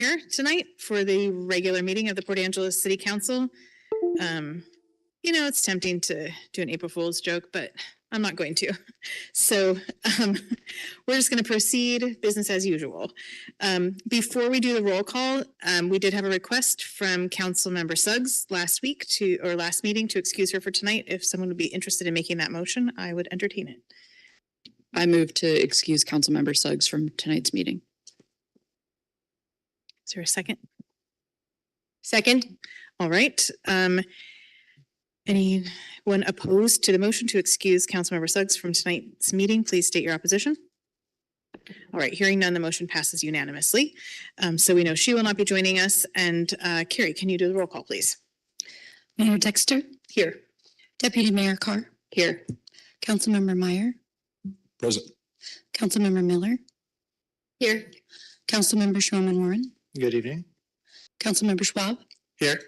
here tonight for the regular meeting of the Port Angeles City Council. You know, it's tempting to do an April Fool's joke, but I'm not going to. So we're just going to proceed business as usual. Before we do the roll call, we did have a request from Councilmember Suggs last meeting to excuse her for tonight. If someone would be interested in making that motion, I would entertain it. I move to excuse Councilmember Suggs from tonight's meeting. Is there a second? Second. All right. Anyone opposed to the motion to excuse Councilmember Suggs from tonight's meeting, please state your opposition. All right, hearing none, the motion passes unanimously. So we know she will not be joining us. And Carrie, can you do the roll call, please? Mayor Dexter? Here. Deputy Mayor Carr? Here. Councilmember Meyer? Present. Councilmember Miller? Here. Councilmember Schroman Warren? Good evening. Councilmember Schwab? Here.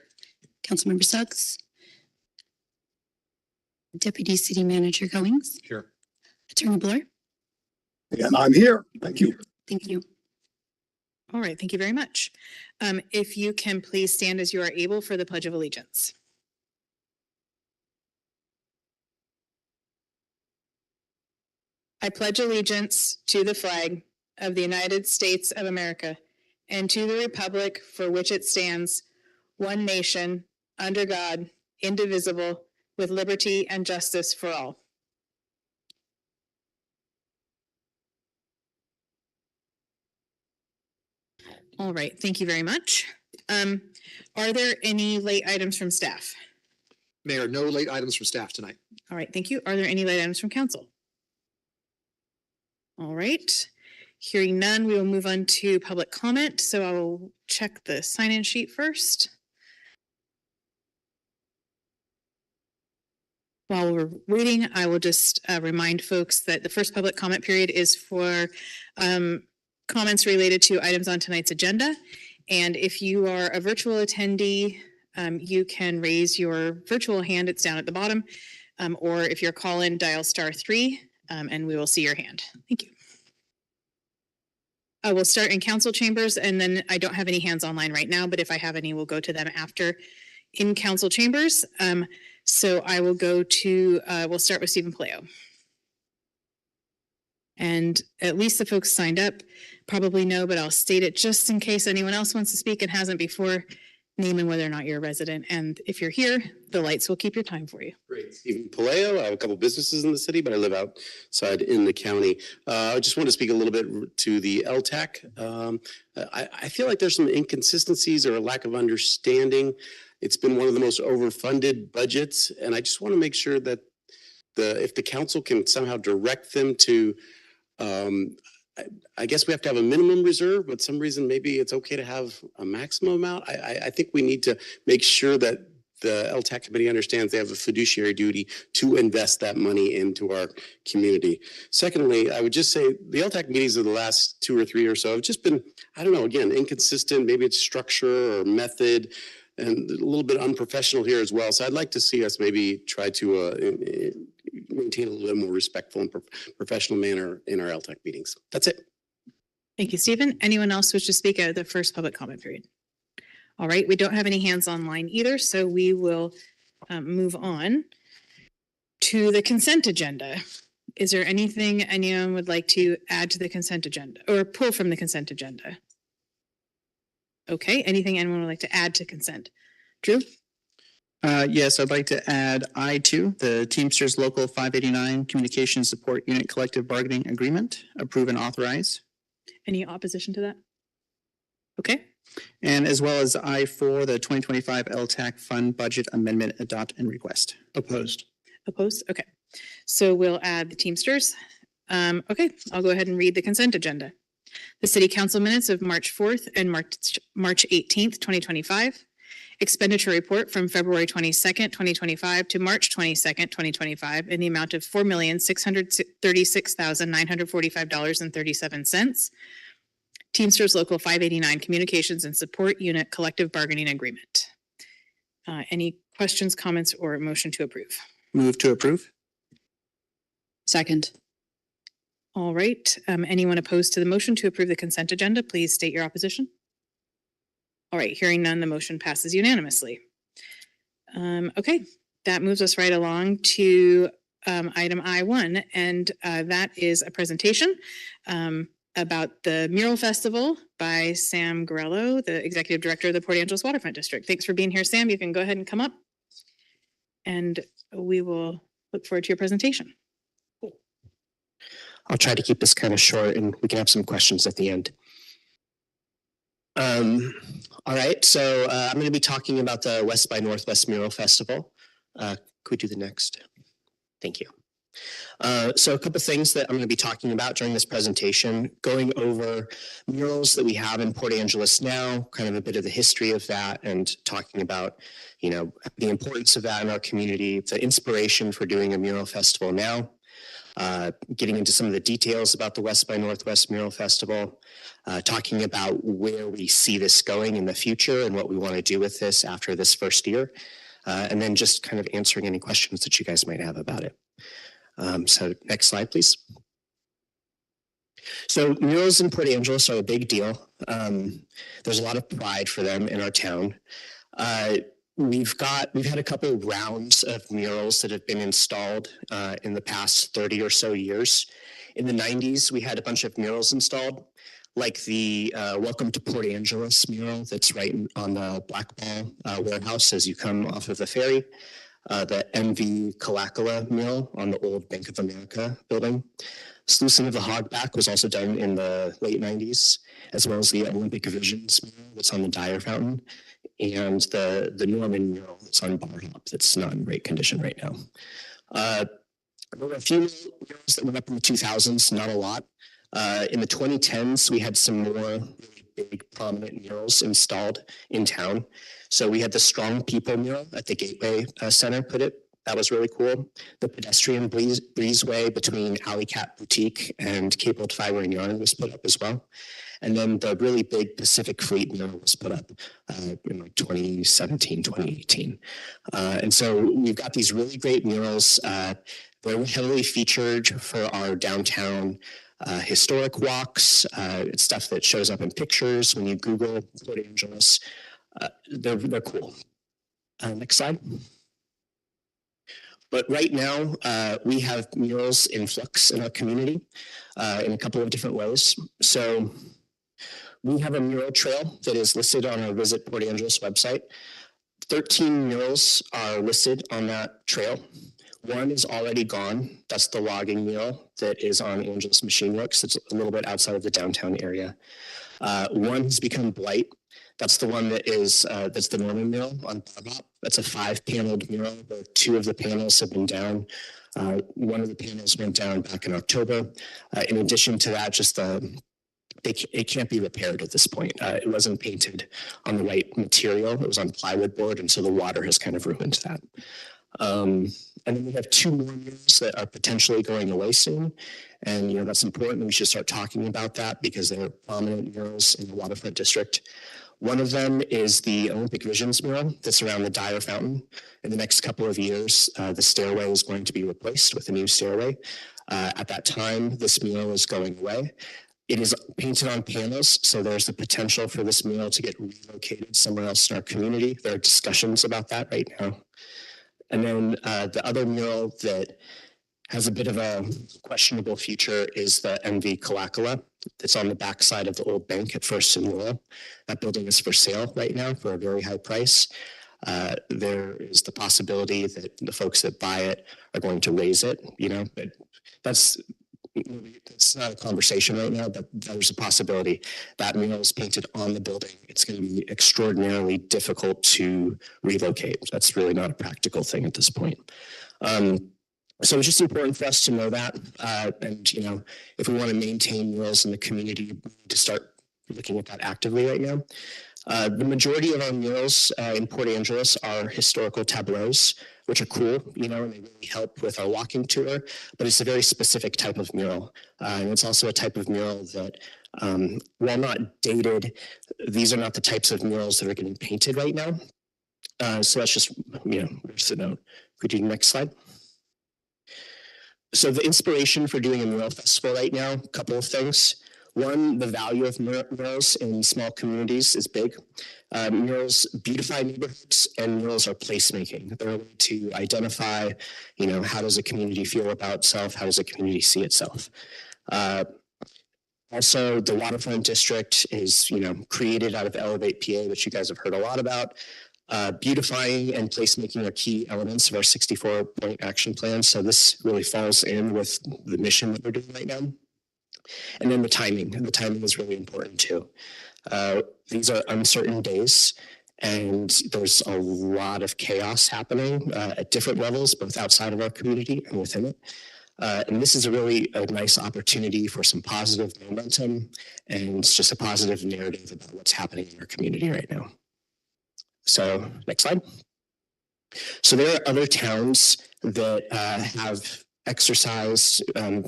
Councilmember Suggs? Deputy City Manager Goings? Here. Attorney Bloor? And I'm here. Thank you. Thank you. All right, thank you very much. If you can please stand as you are able for the Pledge of Allegiance. I pledge allegiance to the flag of the United States of America and to the republic for which it stands, one nation, under God, indivisible, with liberty and justice for all. All right, thank you very much. Are there any late items from staff? Mayor, no late items from staff tonight. All right, thank you. Are there any late items from council? All right, hearing none, we will move on to public comment. So I will check the sign-in sheet first. While we're waiting, I will just remind folks that the first public comment period is for comments related to items on tonight's agenda. And if you are a virtual attendee, you can raise your virtual hand. It's down at the bottom. Or if you're a call-in, dial *3 and we will see your hand. Thank you. I will start in council chambers, and then I don't have any hands online right now, but if I have any, we'll go to them after in council chambers. So I will go to, we'll start with Stephen Paleo. And at least the folks signed up probably know, but I'll state it just in case anyone else wants to speak and hasn't before. Name and whether or not you're a resident. And if you're here, the lights will keep your time for you. Great. Stephen Paleo. I have a couple businesses in the city, but I live outside in the county. I just want to speak a little bit to the LTAC. I feel like there's some inconsistencies or a lack of understanding. It's been one of the most overfunded budgets, and I just want to make sure that if the council can somehow direct them to, I guess we have to have a minimum reserve, but some reason maybe it's okay to have a maximum amount. I think we need to make sure that the LTAC committee understands they have a fiduciary duty to invest that money into our community. Secondly, I would just say the LTAC meetings of the last 2 or 3 or so have just been, I don't know, again, inconsistent. Maybe it's structure or method, and a little bit unprofessional here as well. So I'd like to see us maybe try to maintain a little bit more respectful and professional manner in our LTAC meetings. That's it. Thank you, Stephen. Anyone else wish to speak at the first public comment period? All right, we don't have any hands online either, so we will move on to the consent agenda. Is there anything anyone would like to add to the consent agenda or pull from the consent agenda? Okay, anything anyone would like to add to consent? Drew? Yes, I'd like to add I2, the Teamsters Local 589 Communication Support Unit Collective Bargaining Agreement, approve and authorize. Any opposition to that? Okay. And as well as I4, the 2025 LTAC Fund Budget Amendment, adopt and request. Opposed. Opposed? Okay. So we'll add the Teamsters. Okay, I'll go ahead and read the consent agenda. The City Council minutes of March 4th and March 18th, 2025. Expenditure report from February 22nd, 2025 to March 22nd, 2025 in the amount of $4,636,945.37. Teamsters Local 589 Communications and Support Unit Collective Bargaining Agreement. Any questions, comments, or motion to approve? Move to approve. Second. All right. Anyone opposed to the motion to approve the consent agenda, please state your opposition. All right, hearing none, the motion passes unanimously. Okay, that moves us right along to item I1, and that is a presentation about the Mural Festival by Sam Garello, the Executive Director of the Port Angeles Waterfront District. Thanks for being here, Sam. You can go ahead and come up, and we will look forward to your presentation. I'll try to keep this kind of short and we can have some questions at the end. All right, so I'm going to be talking about the West by Northwest Mural Festival. Could we do the next? Thank you. So a couple of things that I'm going to be talking about during this presentation, going over murals that we have in Port Angeles now, kind of a bit of the history of that, and talking about, you know, the importance of that in our community, the inspiration for doing a mural festival now. Getting into some of the details about the West by Northwest Mural Festival, talking about where we see this going in the future and what we want to do with this after this first year, and then just kind of answering any questions that you guys might have about it. So next slide, please. So murals in Port Angeles are a big deal. There's a lot of pride for them in our town. We've had a couple of rounds of murals that have been installed in the past 30 or so years. In the 90s, we had a bunch of murals installed, like the Welcome to Port Angeles mural that's right on the Blackball warehouse as you come off of the ferry. The MV Kalakala mural on the old Bank of America building. Sluicing of the Hogback was also done in the late 90s, as well as the Olympic Visions mural that's on the Dyer Fountain, and the Norman mural that's on Bar Hop that's not in great condition right now. There were a few murals that went up in the 2000s, not a lot. In the 2010s, we had some more really big prominent murals installed in town. So we had the Strong People mural at the Gateway Center put it. That was really cool. The pedestrian breezeway between Alley Cat Boutique and Cabled Fiber and Yarn was put up as well. And then the really big Pacific Fleet mural was put up in like 2017, 2018. And so we've got these really great murals. They're heavily featured for our downtown historic walks. It's stuff that shows up in pictures when you Google Port Angeles. They're cool. Next slide. But right now, we have murals in flux in our community in a couple of different ways. So we have a mural trail that is listed on our Visit Port Angeles website. 13 murals are listed on that trail. One is already gone. That's the logging mural that is on Angeles Machine Works. It's a little bit outside of the downtown area. One has become blight. That's the one that is, that's the Norman mural on Bar Hop. That's a 5-paneled mural. The 2 of the panels have been down. One of the panels went down back in October. In addition to that, just it can't be repaired at this point. It wasn't painted on the right material. It was on plywood board, and so the water has kind of ruined that. And then we have 2 more murals that are potentially going away soon. And, you know, that's important. We should start talking about that because they're prominent murals in the waterfront district. One of them is the Olympic Visions mural that's around the Dyer Fountain. In the next couple of years, the stairway is going to be replaced with a new stairway. At that time, this mural is going away. It is painted on panels, so there's the potential for this mural to get relocated somewhere else in our community. There are discussions about that right now. And then the other mural that has a bit of a questionable future is the MV Kalakala. It's on the backside of the old bank at First and Laurel. That building is for sale right now for a very high price. There is the possibility that the folks that buy it are going to raise it, you know, but that's not a conversation right now, but there's a possibility. That mural is painted on the building. It's going to be extraordinarily difficult to relocate. That's really not a practical thing at this point. So it's just important for us to know that. And, you know, if we want to maintain murals in the community, we need to start looking at that actively right now. The majority of our murals in Port Angeles are historical tableaus, which are cool, you know, and they really help with our walking tour, but it's a very specific type of mural. And it's also a type of mural that, while not dated, these are not the types of murals that are getting painted right now. So that's just, you know, just a note. Could you do the next slide? So the inspiration for doing a mural festival right now, a couple of things. One, the value of murals in small communities is big. Murals beautify neighborhoods, and murals are placemaking. They're a way to identify, how does a community feel about itself? How does a community see itself? Also, the waterfront district is, created out of Elevate PA, which you guys have heard a lot about. Beautifying and placemaking are key elements of our 64-point action plan. So this really falls in with the mission that we're doing right now. And then the timing is really important too. These are uncertain days, and there's a lot of chaos happening at different levels, both outside of our community and within it. And this is a nice opportunity for some positive momentum and just a positive narrative about what's happening in our community right now. So next slide. So there are other towns that have exercised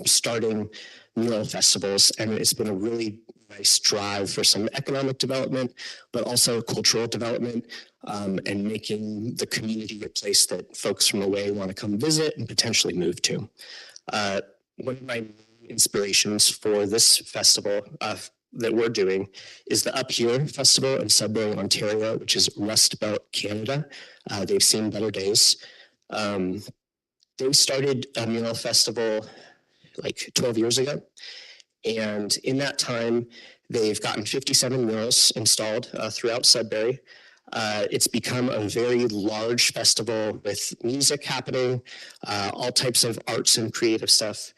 starting mural festivals, and it's been a really nice drive for some economic development, but also cultural development, and making the community a place that folks from away want to come visit and potentially move to. One of my inspirations for this festival that we're doing is the Up Here Festival in Sudbury, Ontario, which is Rust Belt, Canada. They've seen better days. They started a mural festival like 12 years ago. And in that time, they've gotten 57 murals installed throughout Sudbury. It's become a very large festival with music happening, all types of arts and creative stuff.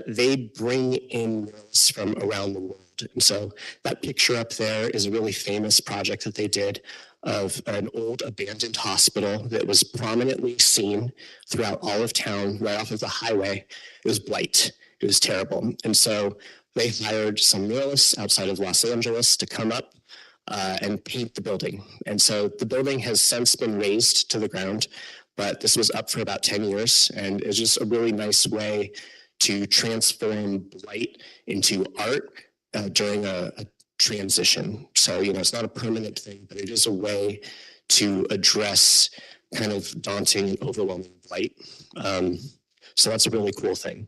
They bring in murals from around the world. And so that picture up there is a really famous project that they did of an old abandoned hospital that was prominently seen throughout all of town, right off of the highway. It was blight. It was terrible. And so they hired some muralists outside of Los Angeles to come up and paint the building. And so the building has since been razed to the ground, but this was up for about 10 years. And it's just a really nice way to transform blight into art during a transition. So, it's not a permanent thing, but it is a way to address kind of daunting and overwhelming blight. So that's a really cool thing.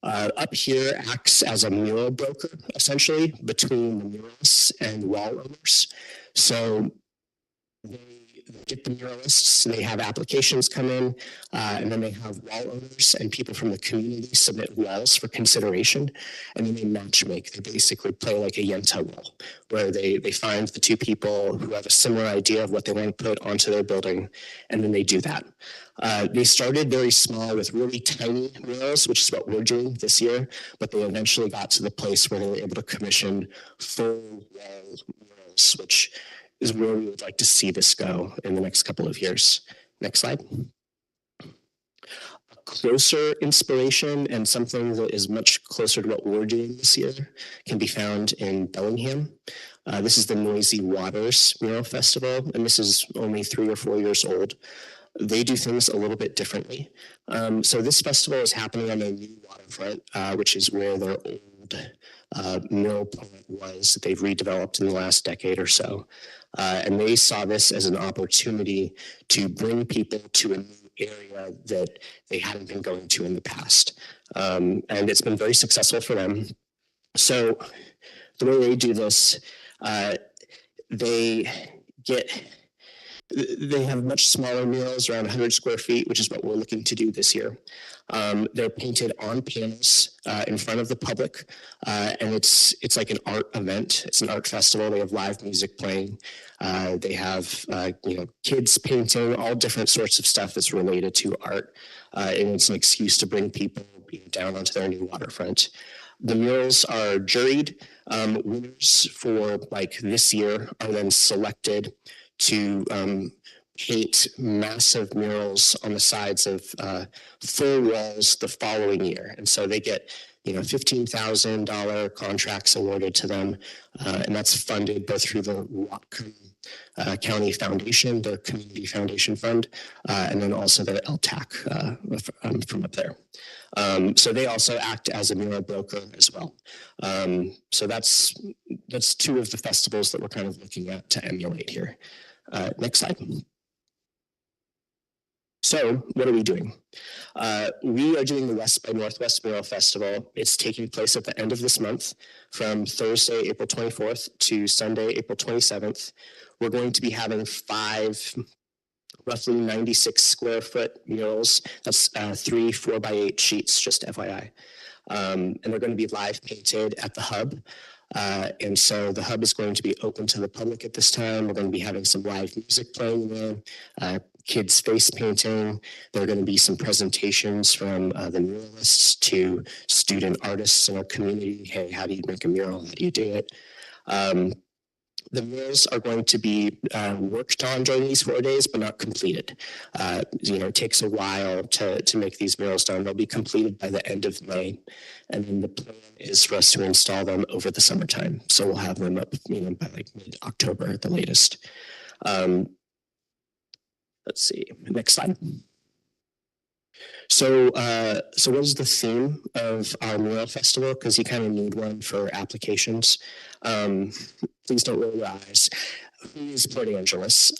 Up Here acts as a mural broker, essentially, between the muralists and wall owners. So they get the muralists, they have applications come in, and then they have wall owners and people from the community submit walls for consideration, and then they match make. They basically play like a Yenta wall, where they find the two people who have a similar idea of what they want to put onto their building, and then they do that. They started very small with really tiny murals, which is what we're doing this year, but they eventually got to the place where they were able to commission full wall murals, which is where we would like to see this go in the next couple of years. Next slide. A closer inspiration and something that is much closer to what we're doing this year can be found in Bellingham. This is the Noisy Waters Mural Festival, and this is only 3 or 4 years old. They do things a little bit differently. So this festival is happening on a new waterfront, which is where their old mural plant was that they've redeveloped in the last decade or so. And they saw this as an opportunity to bring people to a new area that they hadn't been going to in the past. And it's been very successful for them. So the way they do this, they have much smaller murals, around 100 square feet, which is what we're looking to do this year. They're painted on panels in front of the public, and it's like an art event. It's an art festival. They have live music playing. They have kids painting, all different sorts of stuff that's related to art, and it's an excuse to bring people down onto their new waterfront. The murals are juried. Winners for this year are then selected to paint massive murals on the sides of full walls the following year. And so they get $15,000 contracts awarded to them, and that's funded both through the Whatcom County Foundation, their Community Foundation Fund, and then also their LTAC from up there. So they also act as a mural broker as well. So that's 2 of the festivals that we're kind of looking at to emulate here. Next slide. So what are we doing? We are doing the West by Northwest Mural Festival. It's taking place at the end of this month from Thursday, April 24th to Sunday, April 27th. We're going to be having 5 roughly 96 square foot murals. That's 3 4x8 sheets, just FYI. And they're going to be live painted at the hub. And so the hub is going to be open to the public at this time. We're going to be having some live music playing there, kids face painting. There are going to be some presentations from the muralists to student artists in our community. Hey, how do you make a mural? How do you do it? The murals are going to be worked on during these 4 days, but not completed. It takes a while to make these murals done. They'll be completed by the end of May. And then the plan is for us to install them over the summertime. So we'll have them up, by like mid-October at the latest. Let's see, next slide. So what is the theme of our mural festival? Because you kind of need one for applications. Please don't roll your eyes. Who is Port Angeles?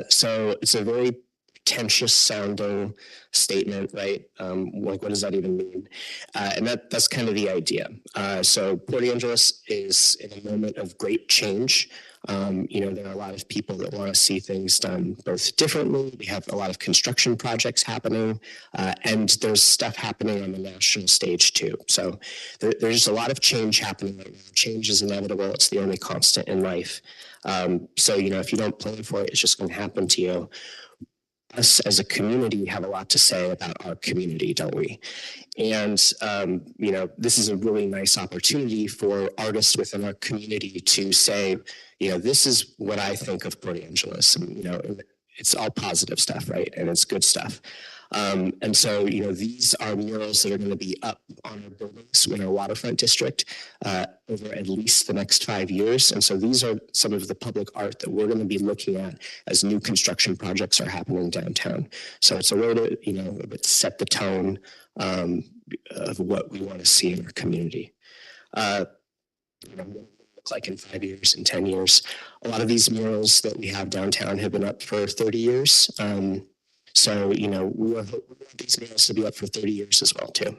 So it's a very pretentious sounding statement, right? What does that even mean? And that's kind of the idea. So Port Angeles is in a moment of great change. There are a lot of people that want to see things done both differently. We have a lot of construction projects happening, and there's stuff happening on the national stage too. So there's a lot of change happening right now. Change is inevitable. It's the only constant in life. So if you don't plan for it, it's just going to happen to you. Us as a community have a lot to say about our community, don't we? And, this is a really nice opportunity for artists within our community to say, this is what I think of Port Angeles. And, it's all positive stuff, right? And it's good stuff. And so, these are murals that are going to be up on our buildings in our waterfront district over at least the next 5 years. And so these are some of the public art that we're going to be looking at as new construction projects are happening downtown. So it's a way to, set the tone of what we want to see in our community. What it look like in 5 years, in 10 years. A lot of these murals that we have downtown have been up for 30 years. So, we want these murals to be up for 30 years as well, too.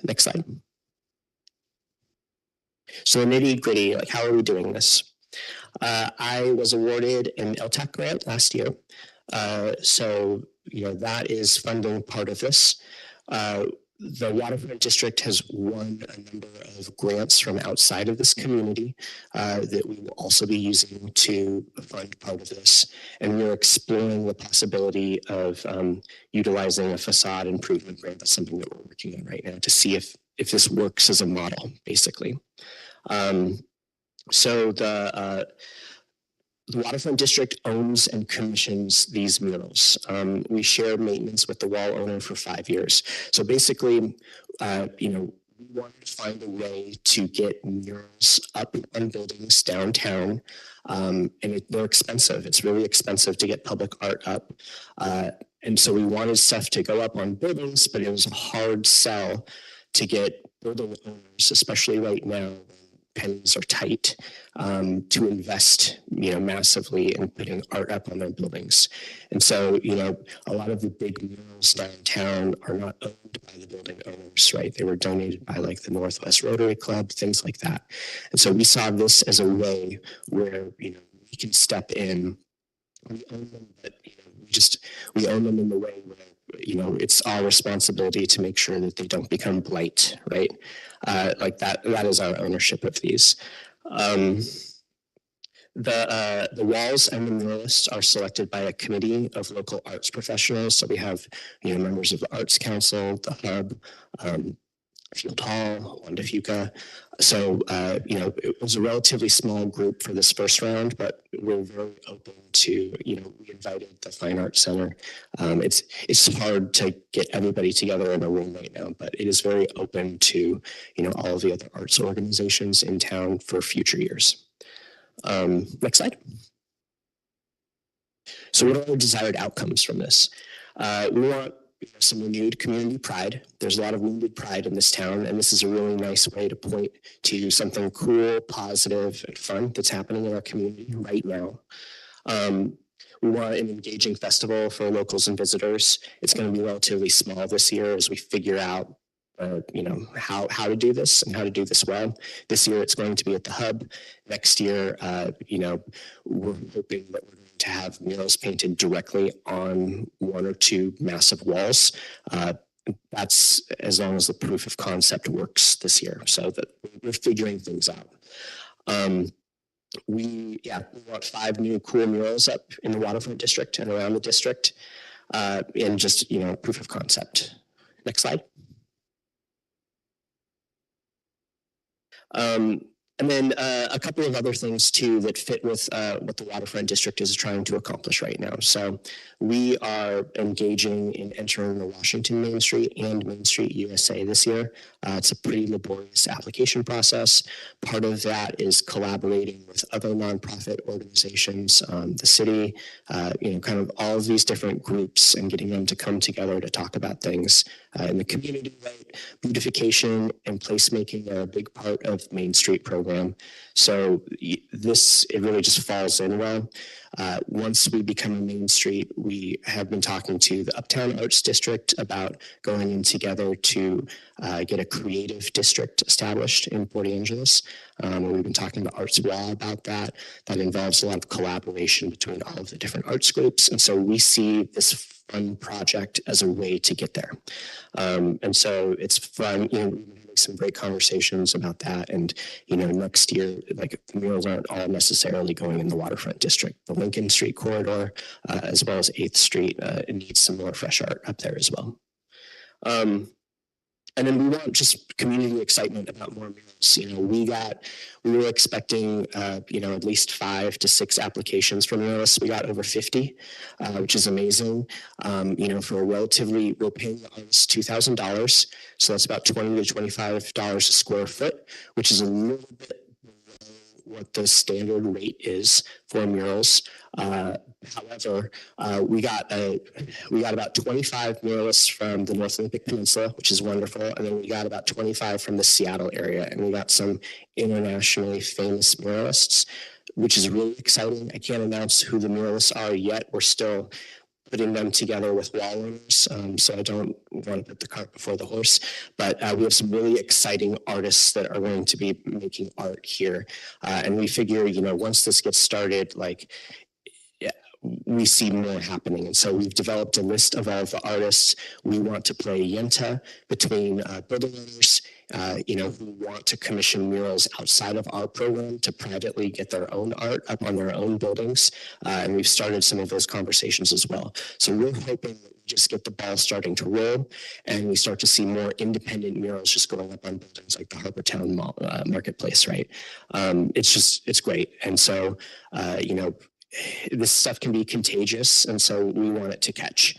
Next slide. So the nitty gritty, like how are we doing this? I was awarded an LTAC grant last year. So, that is funding part of this. The Waterfront District has won a number of grants from outside of this community that we will also be using to fund part of this. And we're exploring the possibility of utilizing a facade improvement grant. That's something that we're working on right now to see if this works as a model, basically. So the Waterfront District owns and commissions these murals. We share maintenance with the wall owner for 5 years. So basically, we wanted to find a way to get murals up on buildings downtown. And they're expensive. It's really expensive to get public art up. And so we wanted stuff to go up on buildings, but it was a hard sell to get building owners, especially right now, pennies are tight, to invest, massively in putting art up on their buildings. And so, a lot of the big murals downtown are not owned by the building owners, right? They were donated by like the Northwest Rotary Club, things like that. And so we saw this as a way where, we can step in. We own them, but we own them in the way where, it's our responsibility to make sure that they don't become blight, right? Like that is our ownership of these. The walls and the muralists are selected by a committee of local arts professionals. So we have, members of the Arts Council, the Hub, Field Hall, Wanda Fuca. So, it was a relatively small group for this first round, but we're very open to, we invited the Fine Arts Center. It's hard to get everybody together in a room right now, but it is very open to, all of the other arts organizations in town for future years. Next slide. So what are the desired outcomes from this? We want some renewed community pride. There's a lot of wounded pride in this town, and this is a really nice way to point to something cool, positive, and fun that's happening in our community right now. We want an engaging festival for locals and visitors. It's going to be relatively small this year as we figure out how to do this and how to do this well. This year, it's going to be at the hub. Next year, we're hoping that we're going to have murals painted directly on one or two massive walls. That's as long as the proof of concept works this year, so that we're figuring things out. We want 5 new cool murals up in the waterfront district and around the district, and just proof of concept. Next slide. And then a couple of other things too that fit with what the waterfront district is trying to accomplish right now. So we are engaging in entering the Washington Main Street and Main Street USA this year. It's a pretty laborious application process. Part of that is collaborating with other nonprofit organizations, the city, kind of all of these different groups, and getting them to come together to talk about things in the community. Right? Beautification and placemaking are a big part of Main Street program. So it really just falls in well. Once we become a Main Street, we have been talking to the Uptown Arts District about going in together to get a creative district established in Port Angeles. We've been talking to Arts Law about that. That involves a lot of collaboration between all of the different arts groups. And so we see this fun project as a way to get there. And so it's fun, some great conversations about that. And, next year, like, the murals aren't all necessarily going in the waterfront district. The Lincoln Street corridor, as well as 8th Street, it needs some more fresh art up there as well. And then we want just community excitement about more murals. We were expecting, at least 5 to 6 applications for murals. We got over 50, which is amazing. For we're paying the artists $2,000. So that's about $20 to $25 a square foot, which is a little bit below what the standard rate is for murals. However, we got about 25 muralists from the North Olympic Peninsula, which is wonderful. And then we got about 25 from the Seattle area. And we got some internationally famous muralists, which is really exciting. I can't announce who the muralists are yet. We're still putting them together with wall owners. So I don't want to put the cart before the horse, but we have some really exciting artists that are going to be making art here. And we figure, once this gets started, we see more happening. And so we've developed a list of all of the artists. We want to play Yenta between building owners, who want to commission murals outside of our program to privately get their own art up on their own buildings. And we've started some of those conversations as well. So we're hoping that we just get the ball starting to roll, and we start to see more independent murals just going up on buildings like the Harbortown Marketplace, right? It's great. And so, this stuff can be contagious, and so we want it to catch.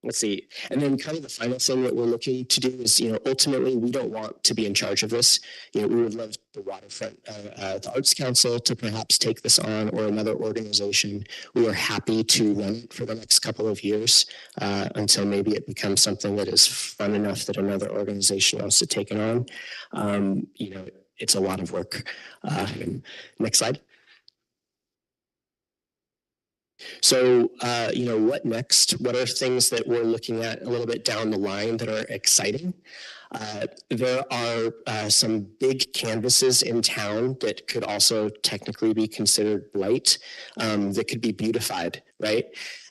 Let's see. And then kind of the final thing that we're looking to do is, ultimately, we don't want to be in charge of this. We would love the waterfront, the Arts Council to perhaps take this on, or another organization. We are happy to run it for the next couple of years until maybe it becomes something that is fun enough that another organization wants to take it on. It's a lot of work. Next slide. So, what next? What are things that we're looking at a little bit down the line that are exciting? There are some big canvases in town that could also technically be considered blight, that could be beautified, right?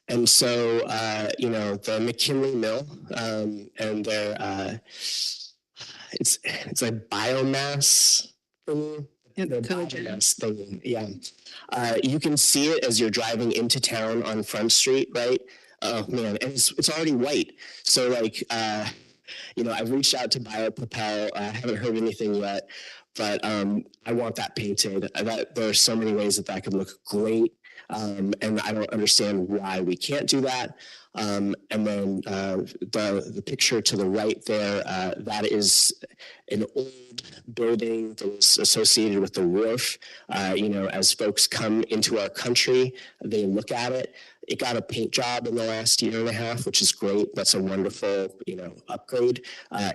And so, the McKinley Mill and their, it's like biomass thing. The biomass thing, yeah. You can see it as you're driving into town on Front Street, right? Oh man, and it's already white. So I've reached out to BioPropel. I haven't heard anything yet, but I want that painted. There are so many ways that could look great, and I don't understand why we can't do that. And then the picture to the right there, that is an old building that was associated with the wharf. As folks come into our country, they look at it. It got a paint job in the last year and a half, which is great. That's a wonderful, upgrade.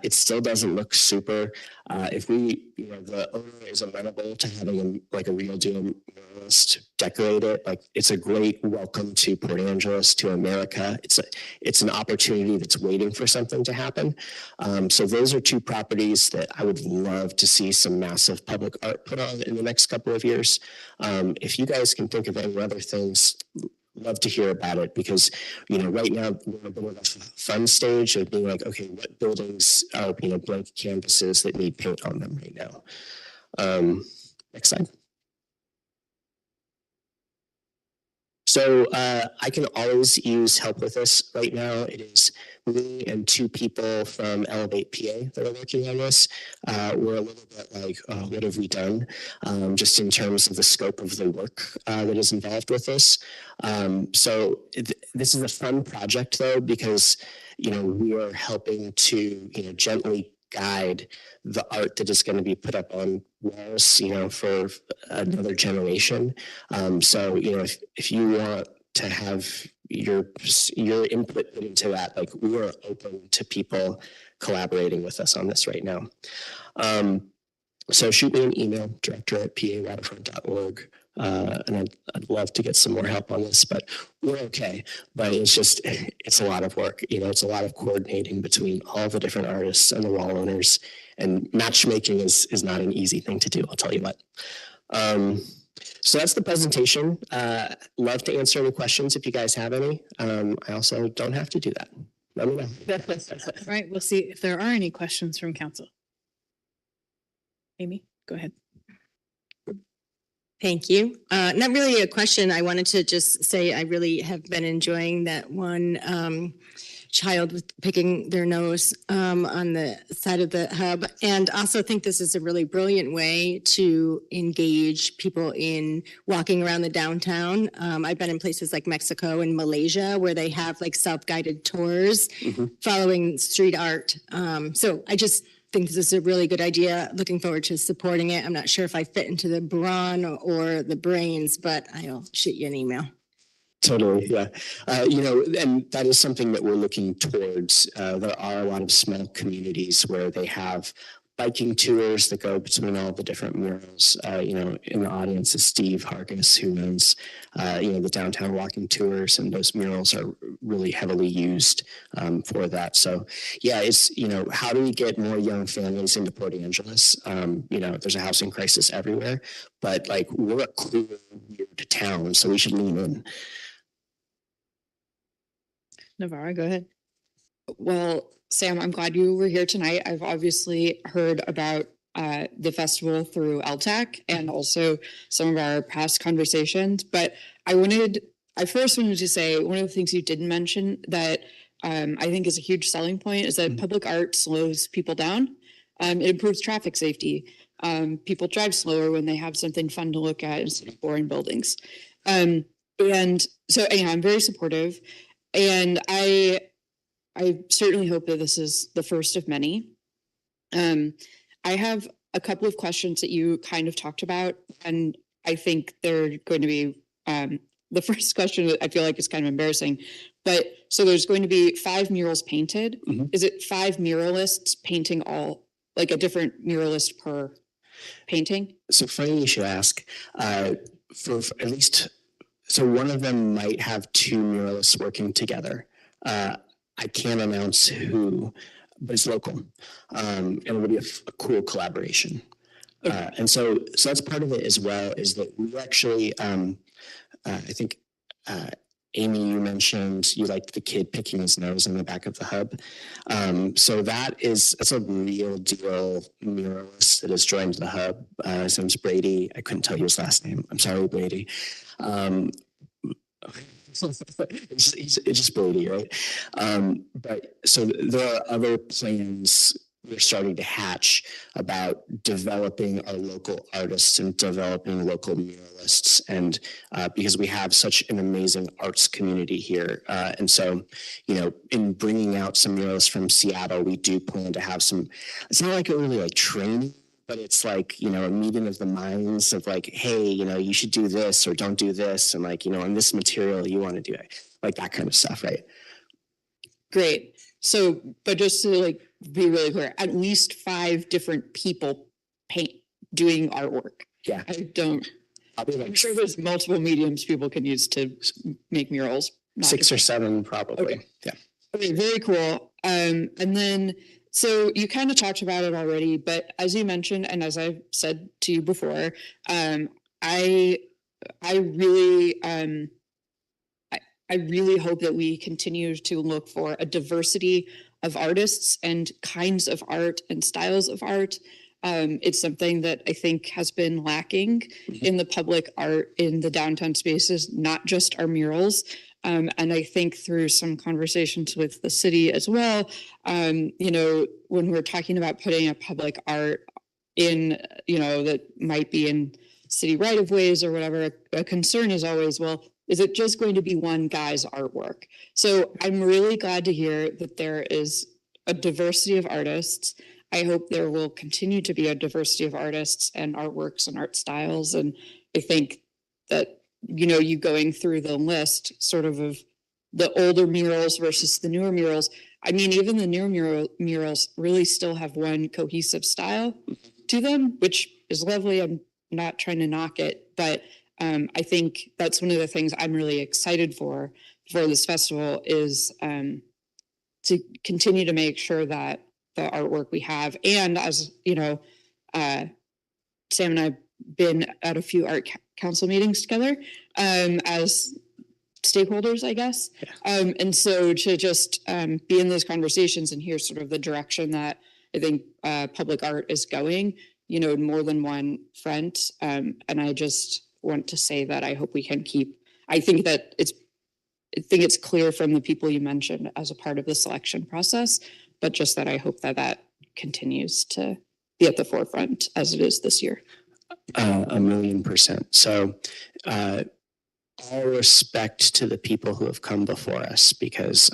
It still doesn't look super. If the owner is amenable to having a real deal muralist decorate it, it's a great welcome to Port Angeles, to America. It's an opportunity that's waiting for something to happen. So those are two properties that I would love to see some massive public art put on in the next couple of years. If you guys can think of any other things, love to hear about it, because right now we're in a bit of a fun stage of being like, okay, what buildings are blank canvases that need paint on them right now. Next slide. So I can always use help with this. Right now, it is me and two people from Elevate PA that are working on this. We're a little bit like, what have we done? Just in terms of the scope of the work that is involved with this. This is a fun project though, because we are helping to gently guide the art that is going to be put up on walls, for another generation. If you want to have your input put into that, we are open to people collaborating with us on this right now. So shoot me an email, director@pawaterfront.org. And I'd love to get some more help on this, but we're okay. But it's a lot of work. It's a lot of coordinating between all the different artists and the wall owners. And matchmaking is not an easy thing to do, I'll tell you what. So that's the presentation. Love to answer any questions if you guys have any. I also don't have to do that. Let me know. Right, we'll see if there are any questions from council. Amy, go ahead. Thank you. Not really a question. I wanted to just say I really have been enjoying that one child with picking their nose on the side of the hub, and also think this is a really brilliant way to engage people in walking around the downtown. I've been in places like Mexico and Malaysia where they have self-guided tours following street art. So I just think this is a really good idea. Looking forward to supporting it. I'm not sure if I fit into the brawn or the brains, but I'll shoot you an email. Totally, yeah. And that is something that we're looking towards. There are a lot of small communities where they have biking tours that go between all the different murals. In the audience is Steve Hargis, who runs, the downtown walking tours, and those murals are really heavily used for that. So, yeah, it's, how do we get more young families into Port Angeles? There's a housing crisis everywhere, but we're a cool, weird town, so we should lean in. Navarra, go ahead. Well, Sam, I'm glad you were here tonight. I've obviously heard about the festival through LTAC and also some of our past conversations, but I first wanted to say one of the things you didn't mention that I think is a huge selling point is that public art slows people down. It improves traffic safety. People drive slower when they have something fun to look at instead of boring buildings. And so anyhow, I'm very supportive. And I certainly hope that this is the first of many. I have a couple of questions that you kind of talked about, and I think they're going to be, the first question that I feel like is kind of embarrassing, but so there's going to be 5 murals painted. Mm-hmm. Is it 5 muralists painting all, a different muralist per painting? So funny you should ask. For at least, so one of them might have 2 muralists working together. I can't announce who, but it's local. And it would be a cool collaboration. Okay. And so that's part of it as well, is that we actually, I think, Amy, you mentioned you liked the kid picking his nose in the back of the hub. So that's a real deal muralist that has joined the hub. His name's Brady. I couldn't tell you his last name. I'm sorry, Brady. It's just Brady, right? But so there are other plans we're starting to hatch about developing our local artists and developing local muralists, and because we have such an amazing arts community here, and so in bringing out some muralists from Seattle, we do plan to have some. It's not really training, but it's like, you know, a meeting of the minds of like, hey, you know, you should do this or don't do this. And like, you know, on this material, you want to do it, like that kind of stuff, right? Great. So, but just to like be really clear, at least 5 different people doing artwork. Yeah. I'm sure there's multiple mediums people can use to make murals. 6 or 7 probably. Okay. Yeah. Okay, very cool. And then, so you kind of talked about it already, but as you mentioned, and as I've said to you before, I really, I really hope that we continue to look for a diversity of artists and kinds of art and styles of art. It's something that I think has been lacking in the public art in the downtown spaces, not just our murals. And I think through some conversations with the city as well, you know, when we're talking about putting a public art in, you know, that might be in city right of ways or whatever, a concern is always, well, is it just going to be one guy's artwork? So I'm really glad to hear that there is a diversity of artists. I hope there will continue to be a diversity of artists and artworks and art styles. And I think that, you know, you going through the list sort of the older murals versus the newer murals. I mean, even the newer murals really still have one cohesive style to them, which is lovely. I'm not trying to knock it, but I think that's one of the things I'm really excited for this festival is to continue to make sure that the artwork we have, and as you know, Sam and I've been at a few art council meetings together as stakeholders, I guess. Yeah. And so to just be in those conversations and hear sort of the direction that I think public art is going, you know, in more than one front. And I just want to say that I hope we can keep, I think it's clear from the people you mentioned as a part of the selection process, but just that I hope that that continues to be at the forefront as it is this year. 1,000,000%. So all respect to the people who have come before us because,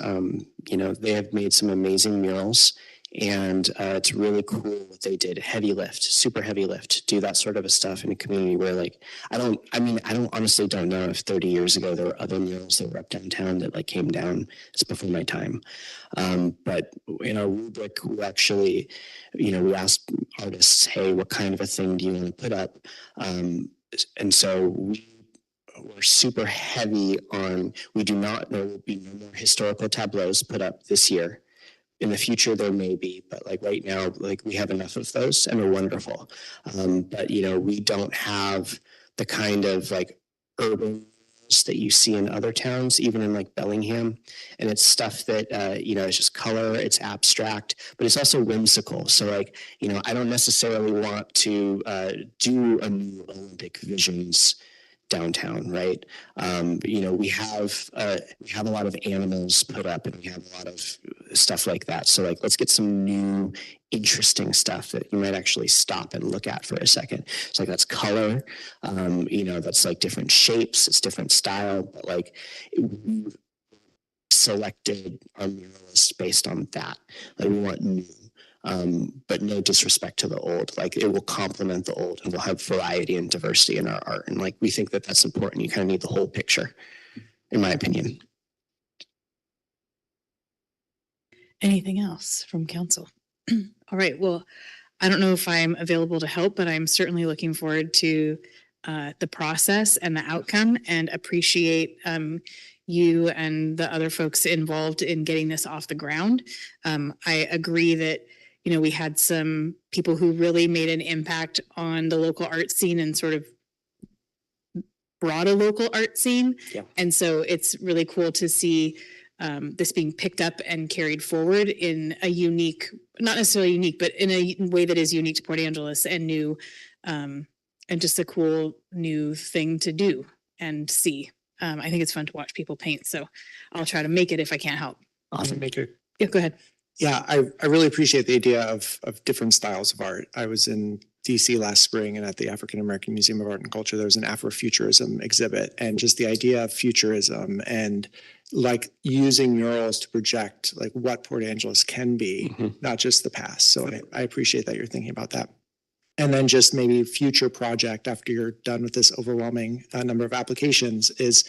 you know, they have made some amazing murals and it's really cool what they did. Heavy lift, super heavy lift, do that sort of a stuff in a community where like, I honestly don't know if 30 years ago there were other murals that were up downtown that like came down. It's before my time. But in our rubric, we actually, you know, we asked artists, hey, what kind of a thing do you want to put up? And so we're super heavy on, there will be no more historical tableaus put up this year. In the future, there may be, but like right now, like we have enough of those and they're wonderful. But, you know, we don't have the kind of like urban that you see in other towns, even in like Bellingham. And it's stuff that, you know, it's just color, it's abstract, but it's also whimsical. So like, you know, I don't necessarily want to do a new Olympic Visions downtown, right? You know, we have a lot of animals put up and we have a lot of stuff like that. So like, let's get some new interesting stuff that you might actually stop and look at for a second. So like that's color, you know, that's like different shapes, it's different style, but like we selected our muralists based on that. Like we want new. But no disrespect to the old, like it will complement the old and we'll have variety and diversity in our art. And like, we think that that's important. You kind of need the whole picture, in my opinion. Anything else from council? All right, well, I don't know if I'm available to help, but I'm certainly looking forward to the process and the outcome and appreciate you and the other folks involved in getting this off the ground. I agree that, you know, we had some people who really made an impact on the local art scene and sort of brought a local art scene. Yeah. And so it's really cool to see this being picked up and carried forward in a unique, not necessarily unique, but in a way that is unique to Port Angeles and new, and just a cool new thing to do and see. I think it's fun to watch people paint, so I'll try to make it if I can't help. Awesome. Make it. Yeah, go ahead. Yeah, I really appreciate the idea of different styles of art. I was in DC last spring and at the African American Museum of Art and Culture, there was an Afrofuturism exhibit and just the idea of futurism and like using murals to project like what Port Angeles can be, not just the past. So I appreciate that you're thinking about that. And then just maybe future project after you're done with this overwhelming number of applications is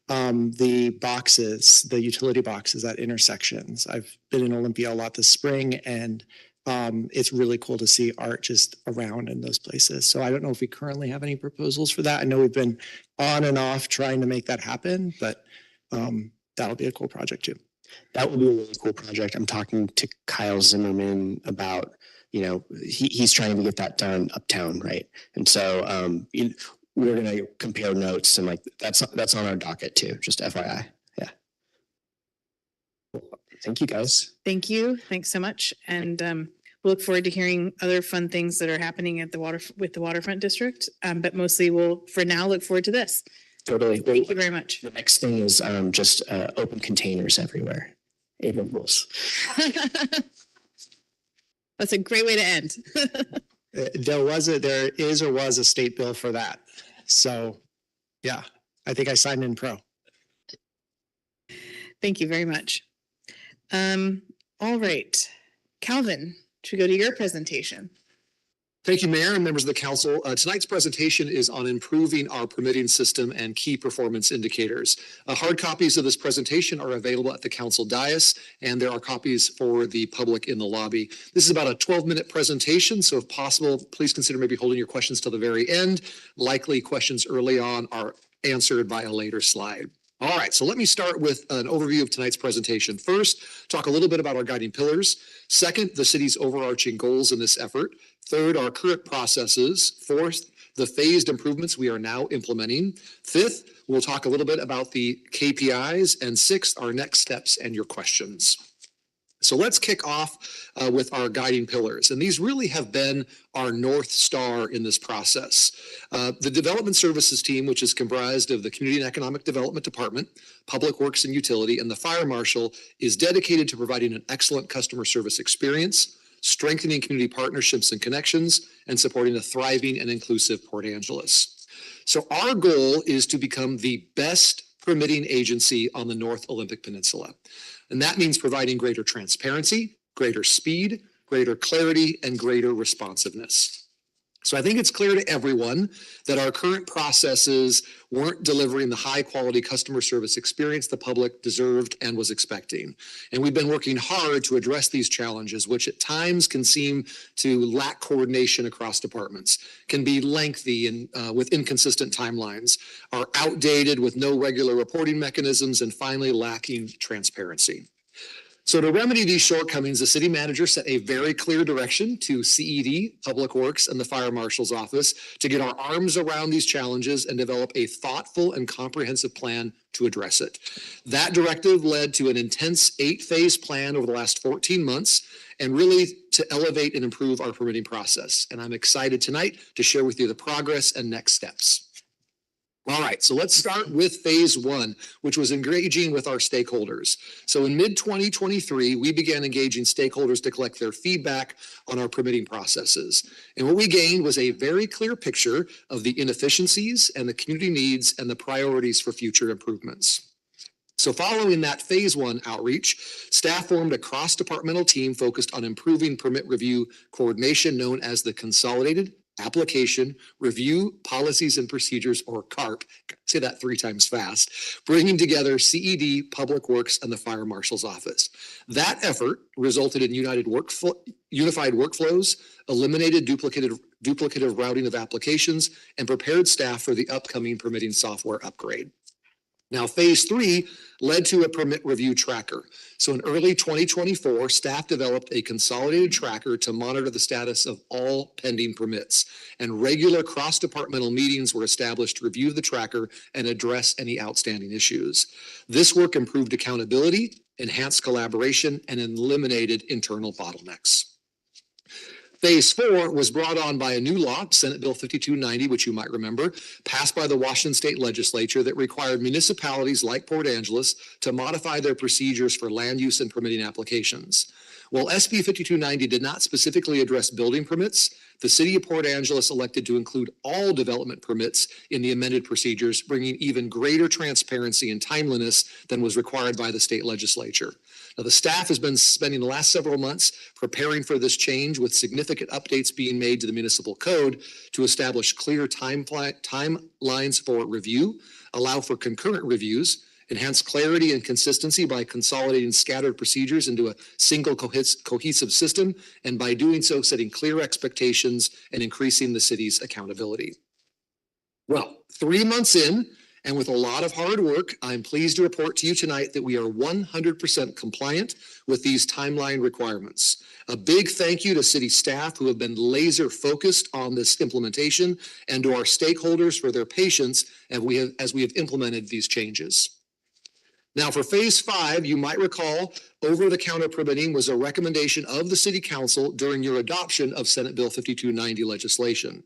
the boxes, the utility boxes at intersections. I've been in Olympia a lot this spring, and it's really cool to see art just around in those places. So I don't know if we currently have any proposals for that. I know we've been on and off trying to make that happen, but that'll be a cool project too. That will be a really cool project. I'm talking to Kyle Zimmerman about, he's trying to get that done uptown, right? And so we're going to compare notes, and like that's on our docket too, just FYI. Yeah. Thank you, guys. Thank you. Thanks so much. And we'll look forward to hearing other fun things that are happening at the waterfront district. But mostly we'll, for now, look forward to this. Totally. Thank you very much. The next thing is just open containers everywhere. April Fools. That's a great way to end. There is or was a state bill for that. So yeah, I think I signed in pro. Thank you very much. All right, Calvin, should we go to your presentation? Thank you, Mayor and members of the council. Tonight's presentation is on improving our permitting system and key performance indicators. Hard copies of this presentation are available at the council dais, and there are copies for the public in the lobby. This is about a 12-minute presentation, so if possible, please consider maybe holding your questions till the very end. Likely questions early on are answered by a later slide. All right, so let me start with an overview of tonight's presentation. First, talk a little bit about our guiding pillars. Second, the city's overarching goals in this effort. Third, our current processes. Fourth, the phased improvements we are now implementing. Fifth, we'll talk a little bit about the KPIs. And sixth, our next steps and your questions. So let's kick off with our guiding pillars. And these really have been our North Star in this process. The Development Services team, which is comprised of the Community and Economic Development Department, Public Works and Utility, and the Fire Marshal, is dedicated to providing an excellent customer service experience, strengthening community partnerships and connections, and supporting a thriving and inclusive Port Angeles. So our goal is to become the best permitting agency on the North Olympic Peninsula. And that means providing greater transparency, greater speed, greater clarity, and greater responsiveness. So I think it's clear to everyone that our current processes weren't delivering the high quality customer service experience the public deserved and was expecting. And we've been working hard to address these challenges, which at times can seem to lack coordination across departments, can be lengthy and with inconsistent timelines, are outdated with no regular reporting mechanisms, and finally lacking transparency. So to remedy these shortcomings, the city manager set a very clear direction to CED, Public Works, and the Fire Marshal's office to get our arms around these challenges and develop a thoughtful and comprehensive plan to address it. That directive led to an intense 8-phase plan over the last 14 months and really to elevate and improve our permitting process. And I'm excited tonight to share with you the progress and next steps. All right, so let's start with phase 1, which was engaging with our stakeholders. So in mid-2023, we began engaging stakeholders to collect their feedback on our permitting processes. And what we gained was a very clear picture of the inefficiencies and the community needs and the priorities for future improvements. So following that phase 1 outreach, staff formed a cross-departmental team focused on improving permit review coordination known as the Consolidated Application Review Policies and Procedures, or CARP. Say that 3 times fast, bringing together CED, Public Works, and the Fire Marshal's office. That effort resulted in unified workflows, eliminated duplicative routing of applications, and prepared staff for the upcoming permitting software upgrade. Now, phase 3 led to a permit review tracker. So in early 2024, staff developed a consolidated tracker to monitor the status of all pending permits. And regular cross-departmental meetings were established to review the tracker and address any outstanding issues. This work improved accountability, enhanced collaboration, and eliminated internal bottlenecks. Phase 4 was brought on by a new law, Senate Bill 5290, which you might remember, passed by the Washington State Legislature that required municipalities like Port Angeles to modify their procedures for land use and permitting applications. While SB 5290 did not specifically address building permits, the city of Port Angeles elected to include all development permits in the amended procedures, bringing even greater transparency and timeliness than was required by the state legislature. Now, the staff has been spending the last several months preparing for this change, with significant updates being made to the municipal code to establish clear timelines for review, allow for concurrent reviews, enhance clarity and consistency by consolidating scattered procedures into a single cohesive system, and by doing so, setting clear expectations and increasing the city's accountability. Well, 3 months in, and with a lot of hard work, I'm pleased to report to you tonight that we are 100% compliant with these timeline requirements. A big thank you to city staff who have been laser focused on this implementation, and to our stakeholders for their patience as we have implemented these changes. Now, for phase 5, you might recall over-the-counter permitting was a recommendation of the City Council during your adoption of Senate Bill 5290 legislation.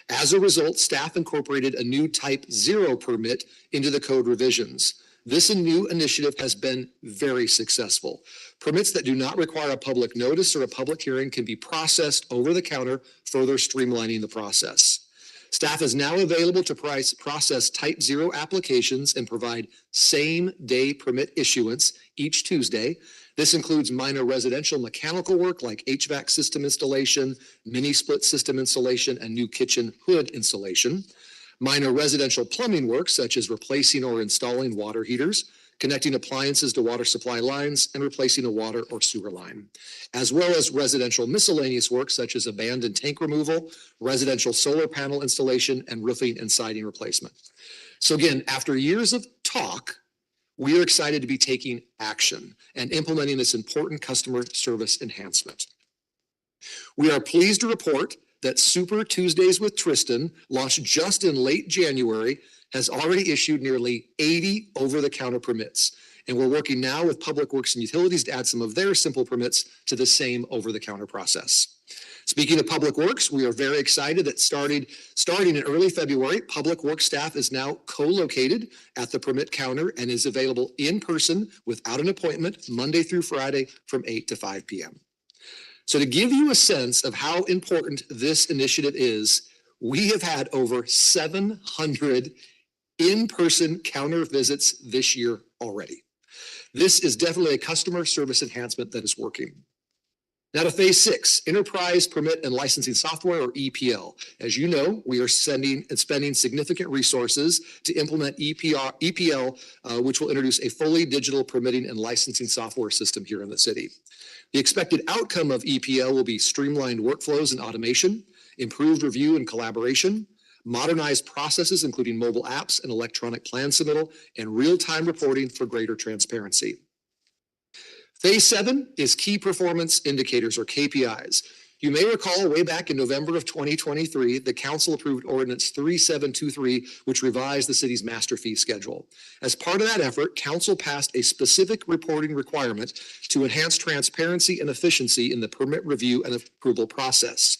As a result, staff incorporated a new Type 0 permit into the code revisions. This new initiative has been very successful. Permits that do not require a public notice or a public hearing can be processed over the counter, further streamlining the process. Staff is now available to process Type 0 applications and provide same-day permit issuance each Tuesday. This includes minor residential mechanical work like HVAC system installation, mini-split system installation, and new kitchen hood installation. Minor residential plumbing work such as replacing or installing water heaters, connecting appliances to water supply lines, and replacing a water or sewer line, as well as residential miscellaneous work such as abandoned tank removal, residential solar panel installation, and roofing and siding replacement. So again, after years of talk, we are excited to be taking action and implementing this important customer service enhancement. We are pleased to report that Super Tuesdays with Tristan, launched just in late January, has already issued nearly 80 over-the-counter permits. And we're working now with Public Works and Utilities to add some of their simple permits to the same over-the-counter process. Speaking of Public Works, we are very excited that starting in early February, Public Works staff is now co-located at the permit counter and is available in person without an appointment Monday through Friday from 8 to 5 p.m. So to give you a sense of how important this initiative is, we have had over 700 in-person counter visits this year already. This is definitely a customer service enhancement that is working. Now to phase 6, Enterprise Permit and Licensing Software, or EPL. As you know, we are spending significant resources to implement EPL, which will introduce a fully digital permitting and licensing software system here in the city. The expected outcome of EPL will be streamlined workflows and automation, improved review and collaboration, modernized processes, including mobile apps and electronic plan submittal, and real-time reporting for greater transparency. Phase 7 is Key Performance Indicators, or KPIs. You may recall way back in November of 2023, the council approved Ordinance 3723, which revised the city's master fee schedule. As part of that effort, council passed a specific reporting requirement to enhance transparency and efficiency in the permit review and approval process.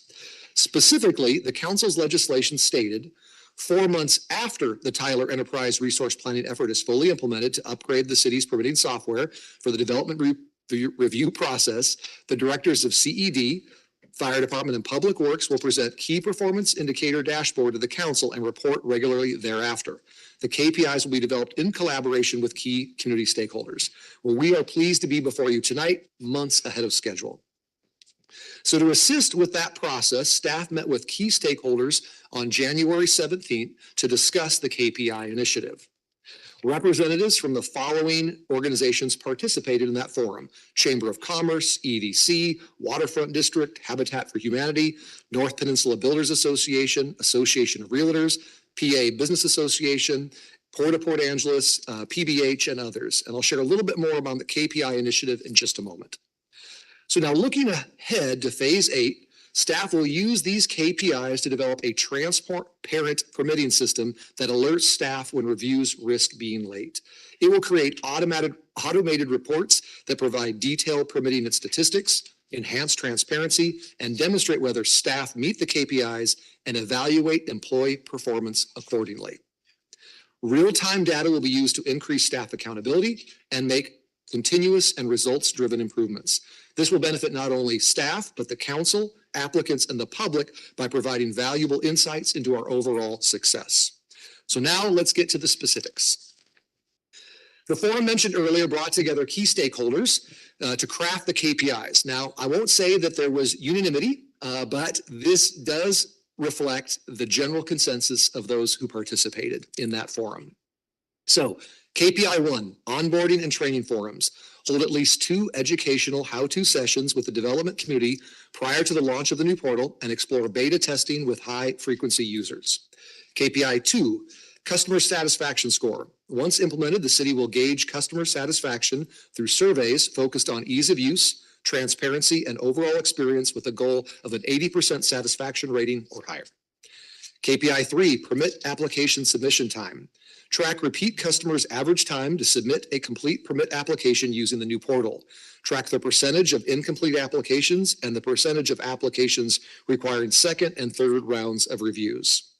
Specifically, the council's legislation stated 4 months after the Tyler Enterprise Resource Planning effort is fully implemented to upgrade the city's permitting software for the development review process, the directors of CED, Fire Department, and Public Works will present key performance indicator dashboard to the council and report regularly thereafter. The KPIs will be developed in collaboration with key community stakeholders. Well, we are pleased to be before you tonight, months ahead of schedule. So to assist with that process, staff met with key stakeholders on January 17th to discuss the KPI initiative. Representatives from the following organizations participated in that forum: Chamber of Commerce, EDC, Waterfront District, Habitat for Humanity, North Peninsula Builders Association, Association of Realtors, PA Business Association, Port of Port Angeles, PBH, and others. And I'll share a little bit more about the KPI initiative in just a moment. So now looking ahead to phase 8, staff will use these KPIs to develop a transparent permitting system that alerts staff when reviews risk being late. It will create automated reports that provide detailed permitting and statistics, enhance transparency, and demonstrate whether staff meet the KPIs and evaluate employee performance accordingly. Real-time data will be used to increase staff accountability and make continuous and results-driven improvements. This will benefit not only staff, but the council applicants, and the public by providing valuable insights into our overall success. So now let's get to the specifics. The forum mentioned earlier brought together key stakeholders to craft the KPIs. Now, I won't say that there was unanimity, but this does reflect the general consensus of those who participated in that forum. So KPI 1, onboarding and training forums. Hold at least 2 educational how-to sessions with the development community prior to the launch of the new portal and explore beta testing with high-frequency users. KPI 2, customer satisfaction score. Once implemented, the city will gauge customer satisfaction through surveys focused on ease of use, transparency, and overall experience with a goal of an 80% satisfaction rating or higher. KPI 3, permit application submission time. Track repeat customers' average time to submit a complete permit application using the new portal. Track the percentage of incomplete applications and the percentage of applications requiring second and third rounds of reviews.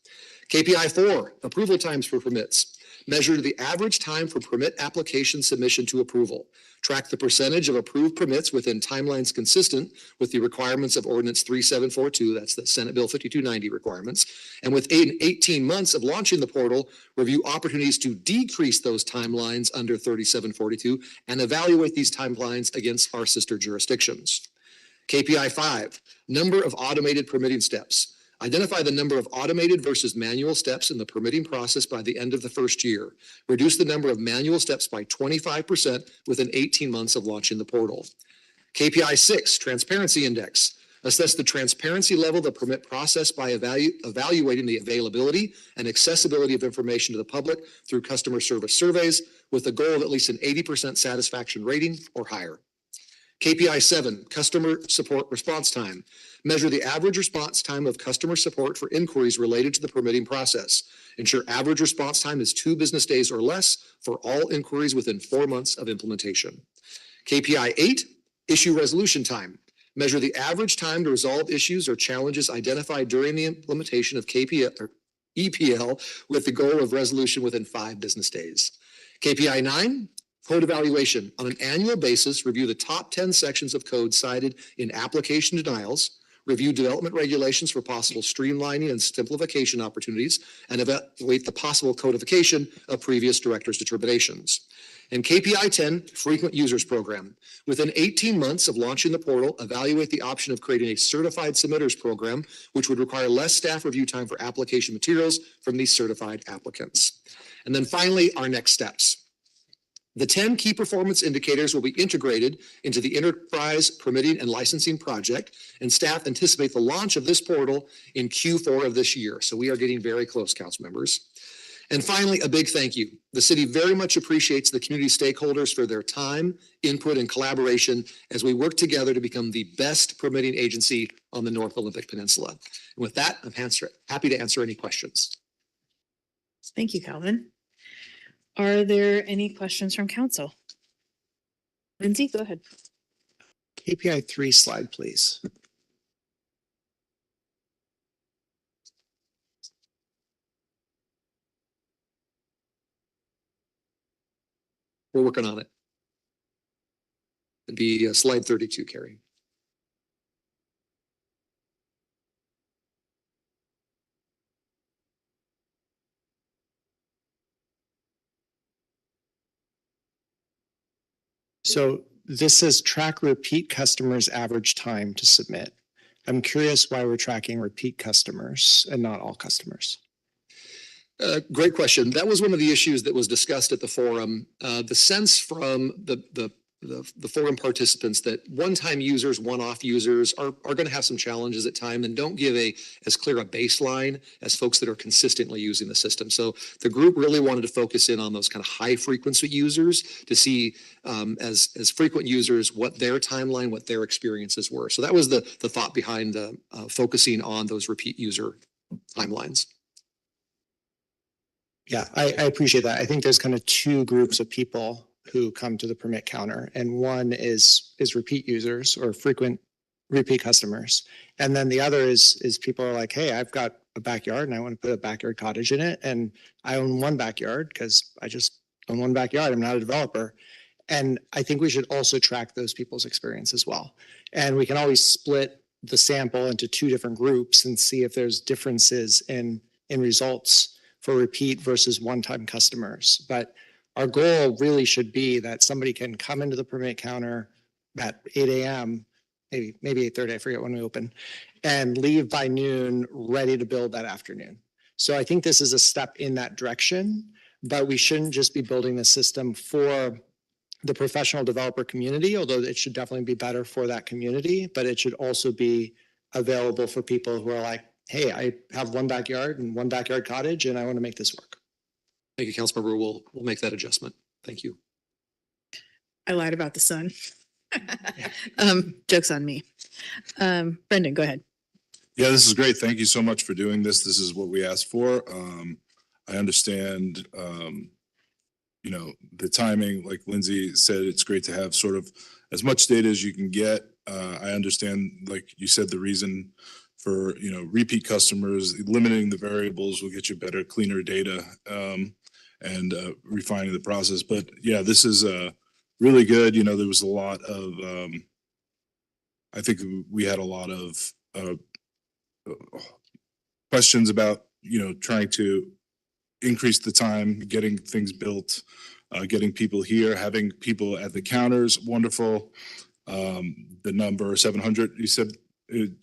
KPI 4, approval times for permits. Measure the average time for permit application submission to approval. Track the percentage of approved permits within timelines consistent with the requirements of Ordinance 3742, that's the Senate Bill 5290 requirements. And within 18 months of launching the portal, review opportunities to decrease those timelines under 3742 and evaluate these timelines against our sister jurisdictions. KPI 5, number of automated permitting steps. Identify the number of automated versus manual steps in the permitting process by the end of the first year. Reduce the number of manual steps by 25% within 18 months of launching the portal. KPI 6, transparency index. Assess the transparency level of the permit process by evaluating the availability and accessibility of information to the public through customer service surveys with a goal of at least an 80% satisfaction rating or higher. KPI 7, customer support response time. Measure the average response time of customer support for inquiries related to the permitting process. Ensure average response time is 2 business days or less for all inquiries within 4 months of implementation. KPI 8, issue resolution time. Measure the average time to resolve issues or challenges identified during the implementation of EPL with the goal of resolution within 5 business days. KPI 9, code evaluation. On an annual basis, review the top 10 sections of code cited in application denials, review development regulations for possible streamlining and simplification opportunities, and evaluate the possible codification of previous director's determinations. And KPI 10, frequent users program. Within 18 months of launching the portal, evaluate the option of creating a certified submitters program, which would require less staff review time for application materials from these certified applicants. And then finally, our next steps. The 10 key performance indicators will be integrated into the enterprise permitting and licensing project, and staff anticipate the launch of this portal in Q4 of this year. So we are getting very close, council members. And finally, a big thank you. The city very much appreciates the community stakeholders for their time, input, and collaboration as we work together to become the best permitting agency on the North Olympic Peninsula. And with that, I'm happy to answer any questions. Thank you, Calvin. Are there any questions from council? Lindsay, go ahead. KPI 3 slide, please. We're working on it. It'd be slide 32, Carrie. So this says track repeat customers' average time to submit. I'm curious why we're tracking repeat customers and not all customers. Great question. That was one of the issues that was discussed at the forum. The sense from the forum participants that one-time users, one-off users are going to have some challenges at time and don't give as clear a baseline as folks that are consistently using the system. So the group really wanted to focus in on those kind of high-frequency users to see as frequent users what their timeline, what their experiences were. So that was the thought behind focusing on those repeat user timelines. Yeah, I appreciate that. I think there's kind of 2 groups of people who come to the permit counter, and one is repeat users or frequent repeat customers. And then the other is people are like, hey, I've got a backyard and I want to put a backyard cottage in it. And I own one backyard because I just own one backyard. I'm not a developer. And I think we should also track those people's experience as well. And we can always split the sample into two different groups and see if there's differences in results for repeat versus one-time customers. But our goal really should be that somebody can come into the permit counter at 8 a.m., maybe 8:30, I forget when we open, and leave by noon, ready to build that afternoon. So I think this is a step in that direction, but we shouldn't just be building the system for the professional developer community, although it should definitely be better for that community, but it should also be available for people who are like, hey, I have one backyard and one backyard cottage, and I want to make this work. Thank you, Councilmember. We'll make that adjustment. Thank you. I lied about the sun. Joke's on me. Brendan, go ahead. Yeah, this is great. Thank you so much for doing this. This is what we asked for. I understand, the timing, like Lindsay said, it's great to have sort of as much data as you can get. I understand, like you said, the reason for, repeat customers, limiting the variables will get you better, cleaner data, and refining the process. But yeah, this is really good. There was a lot of, I think we had a lot of questions about, trying to increase the time, getting things built, getting people here, having people at the counters, wonderful. The number 700, you said,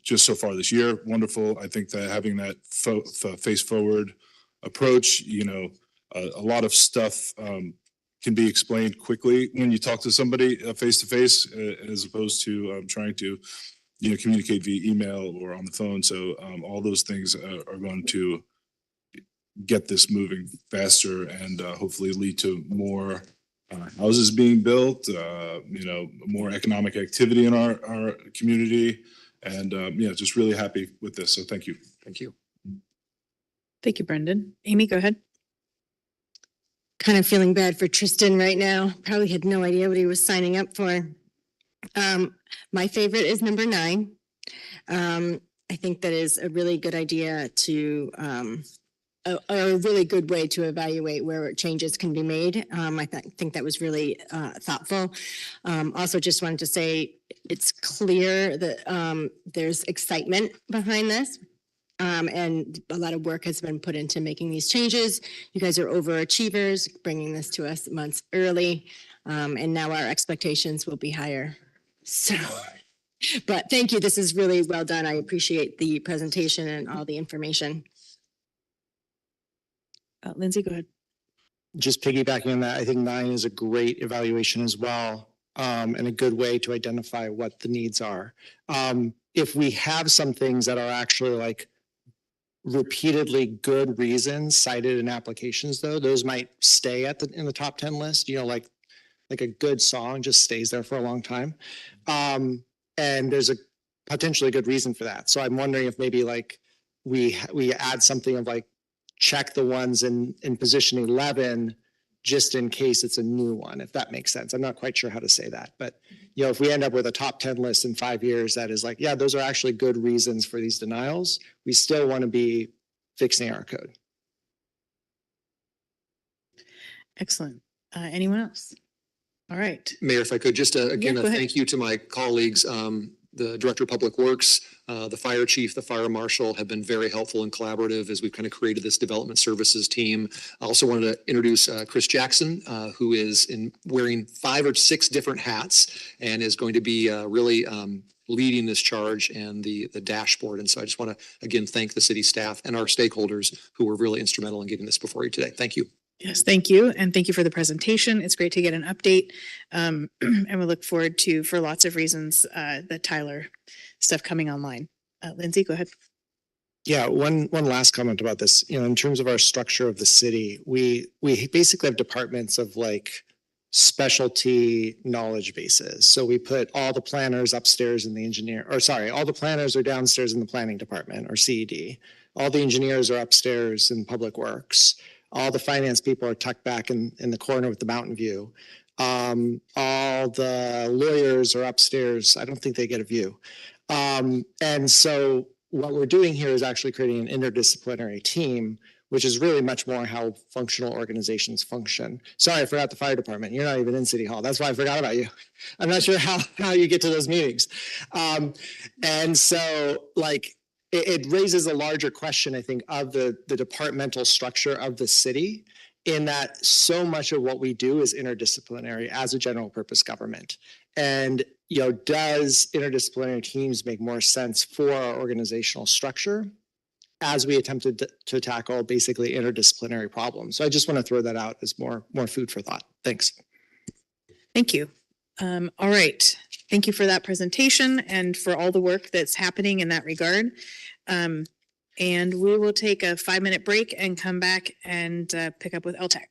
just so far this year, wonderful. I think that having that face forward approach, a lot of stuff can be explained quickly when you talk to somebody face to face, as opposed to trying to communicate via email or on the phone. So all those things are going to get this moving faster and hopefully lead to more houses being built, more economic activity in our community. And just really happy with this. So thank you. Thank you. Thank you, Brendan. Amy, go ahead. Kind of feeling bad for Tristan right now. Probably had no idea what he was signing up for. My favorite is number 9. I think that is a really good idea to, a really good way to evaluate where changes can be made. I think that was really thoughtful. Also just wanted to say it's clear that there's excitement behind this. And a lot of work has been put into making these changes. You guys are overachievers, bringing this to us months early. And now our expectations will be higher. So, but thank you. This is really well done. I appreciate the presentation and all the information. Lindsay, go ahead. Just piggybacking on that, I think 9 is a great evaluation as well, and a good way to identify what the needs are. If we have some things that are actually like repeatedly good reasons cited in applications, though, those might stay in the top 10 list. Like a good song just stays there for a long time, and there's a potentially good reason for that. So I'm wondering if maybe like we add something of like check the ones in position 11 just in case it's a new one, if that makes sense. I'm not quite sure how to say that, but if we end up with a top 10 list in 5 years, that is like, yeah, those are actually good reasons for these denials. We still want to be fixing our code. Excellent. Anyone else? All right. Mayor, if I could just again, go ahead. thank you to my colleagues, the Director of Public Works, the Fire Chief, the Fire Marshal have been very helpful and collaborative as we've kind of created this development services team. I also wanted to introduce Chris Jackson, who is wearing 5 or 6 different hats and is going to be really leading this charge and the dashboard. And so I just want to, again, thank the city staff and our stakeholders who were really instrumental in getting this before you today. Thank you. Yes, thank you. And thank you for the presentation. It's great to get an update. And we look forward to, for lots of reasons, the Tyler stuff coming online. Lindsay, go ahead. Yeah, one last comment about this. In terms of our structure of the city, we basically have departments of like specialty knowledge bases. So we put all the planners upstairs in the all the planners are downstairs in the planning department or CED. All the engineers are upstairs in public works. All the finance people are tucked back in the corner with the mountain view. All the lawyers are upstairs. I don't think they get a view. And so what we're doing here is actually creating an interdisciplinary team which is really much more how functional organizations function. Sorry, I forgot the fire department. You're not even in City Hall. That's why I forgot about you. I'm not sure how you get to those meetings. And so like, it raises a larger question, I think, of the departmental structure of the city, in that so much of what we do is interdisciplinary as a general purpose government. And, does interdisciplinary teams make more sense for our organizational structure as we attempted to tackle basically interdisciplinary problems? So I just want to throw that out as more food for thought. Thanks. Thank you. All right. Thank you for that presentation and for all the work that's happening in that regard. And we will take a 5-minute break and come back and pick up with LTAC.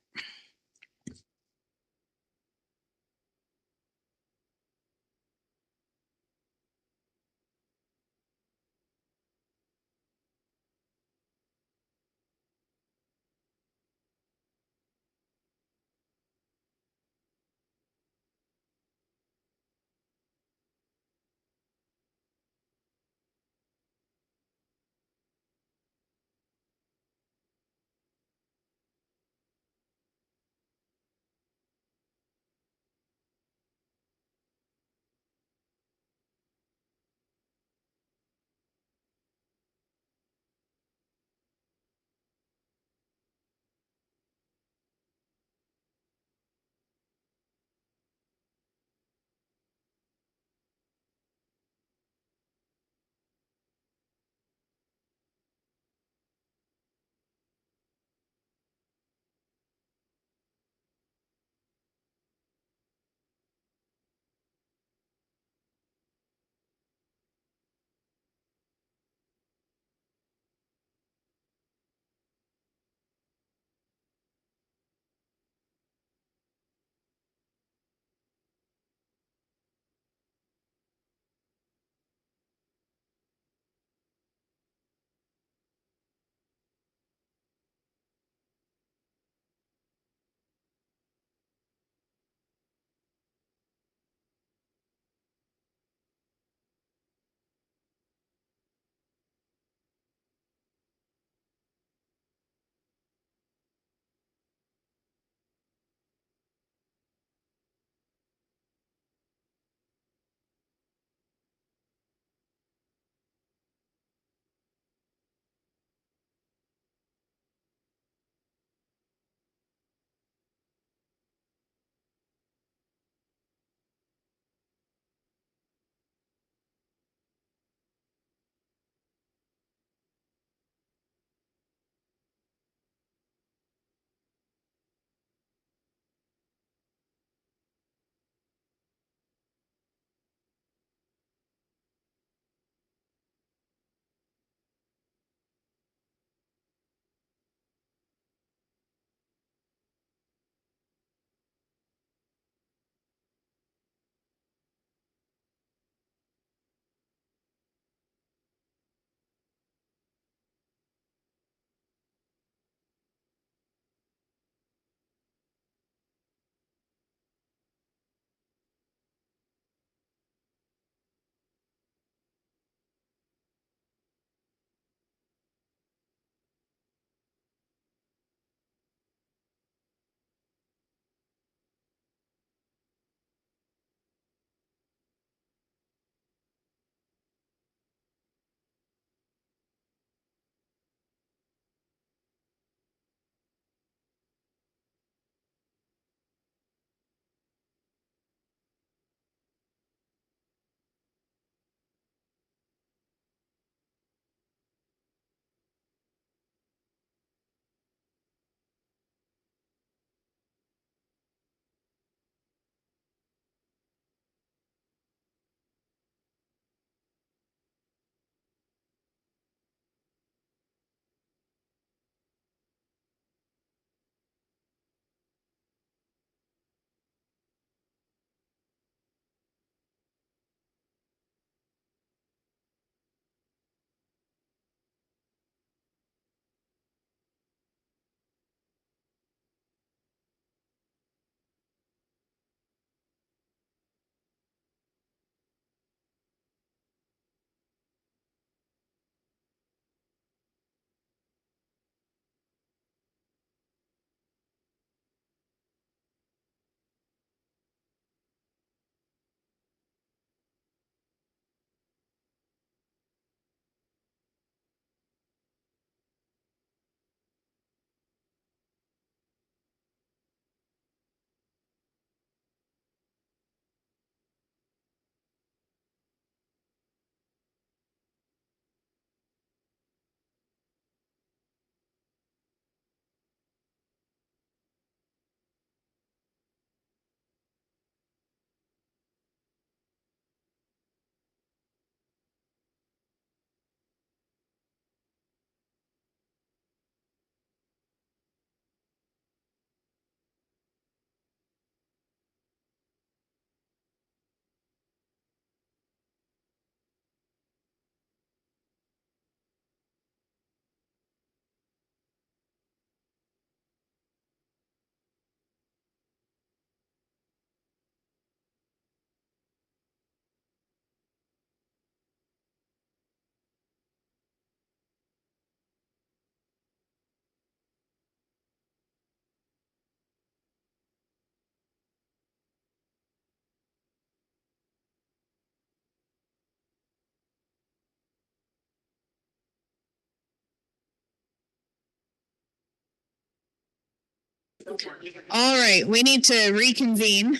All right, we need to reconvene.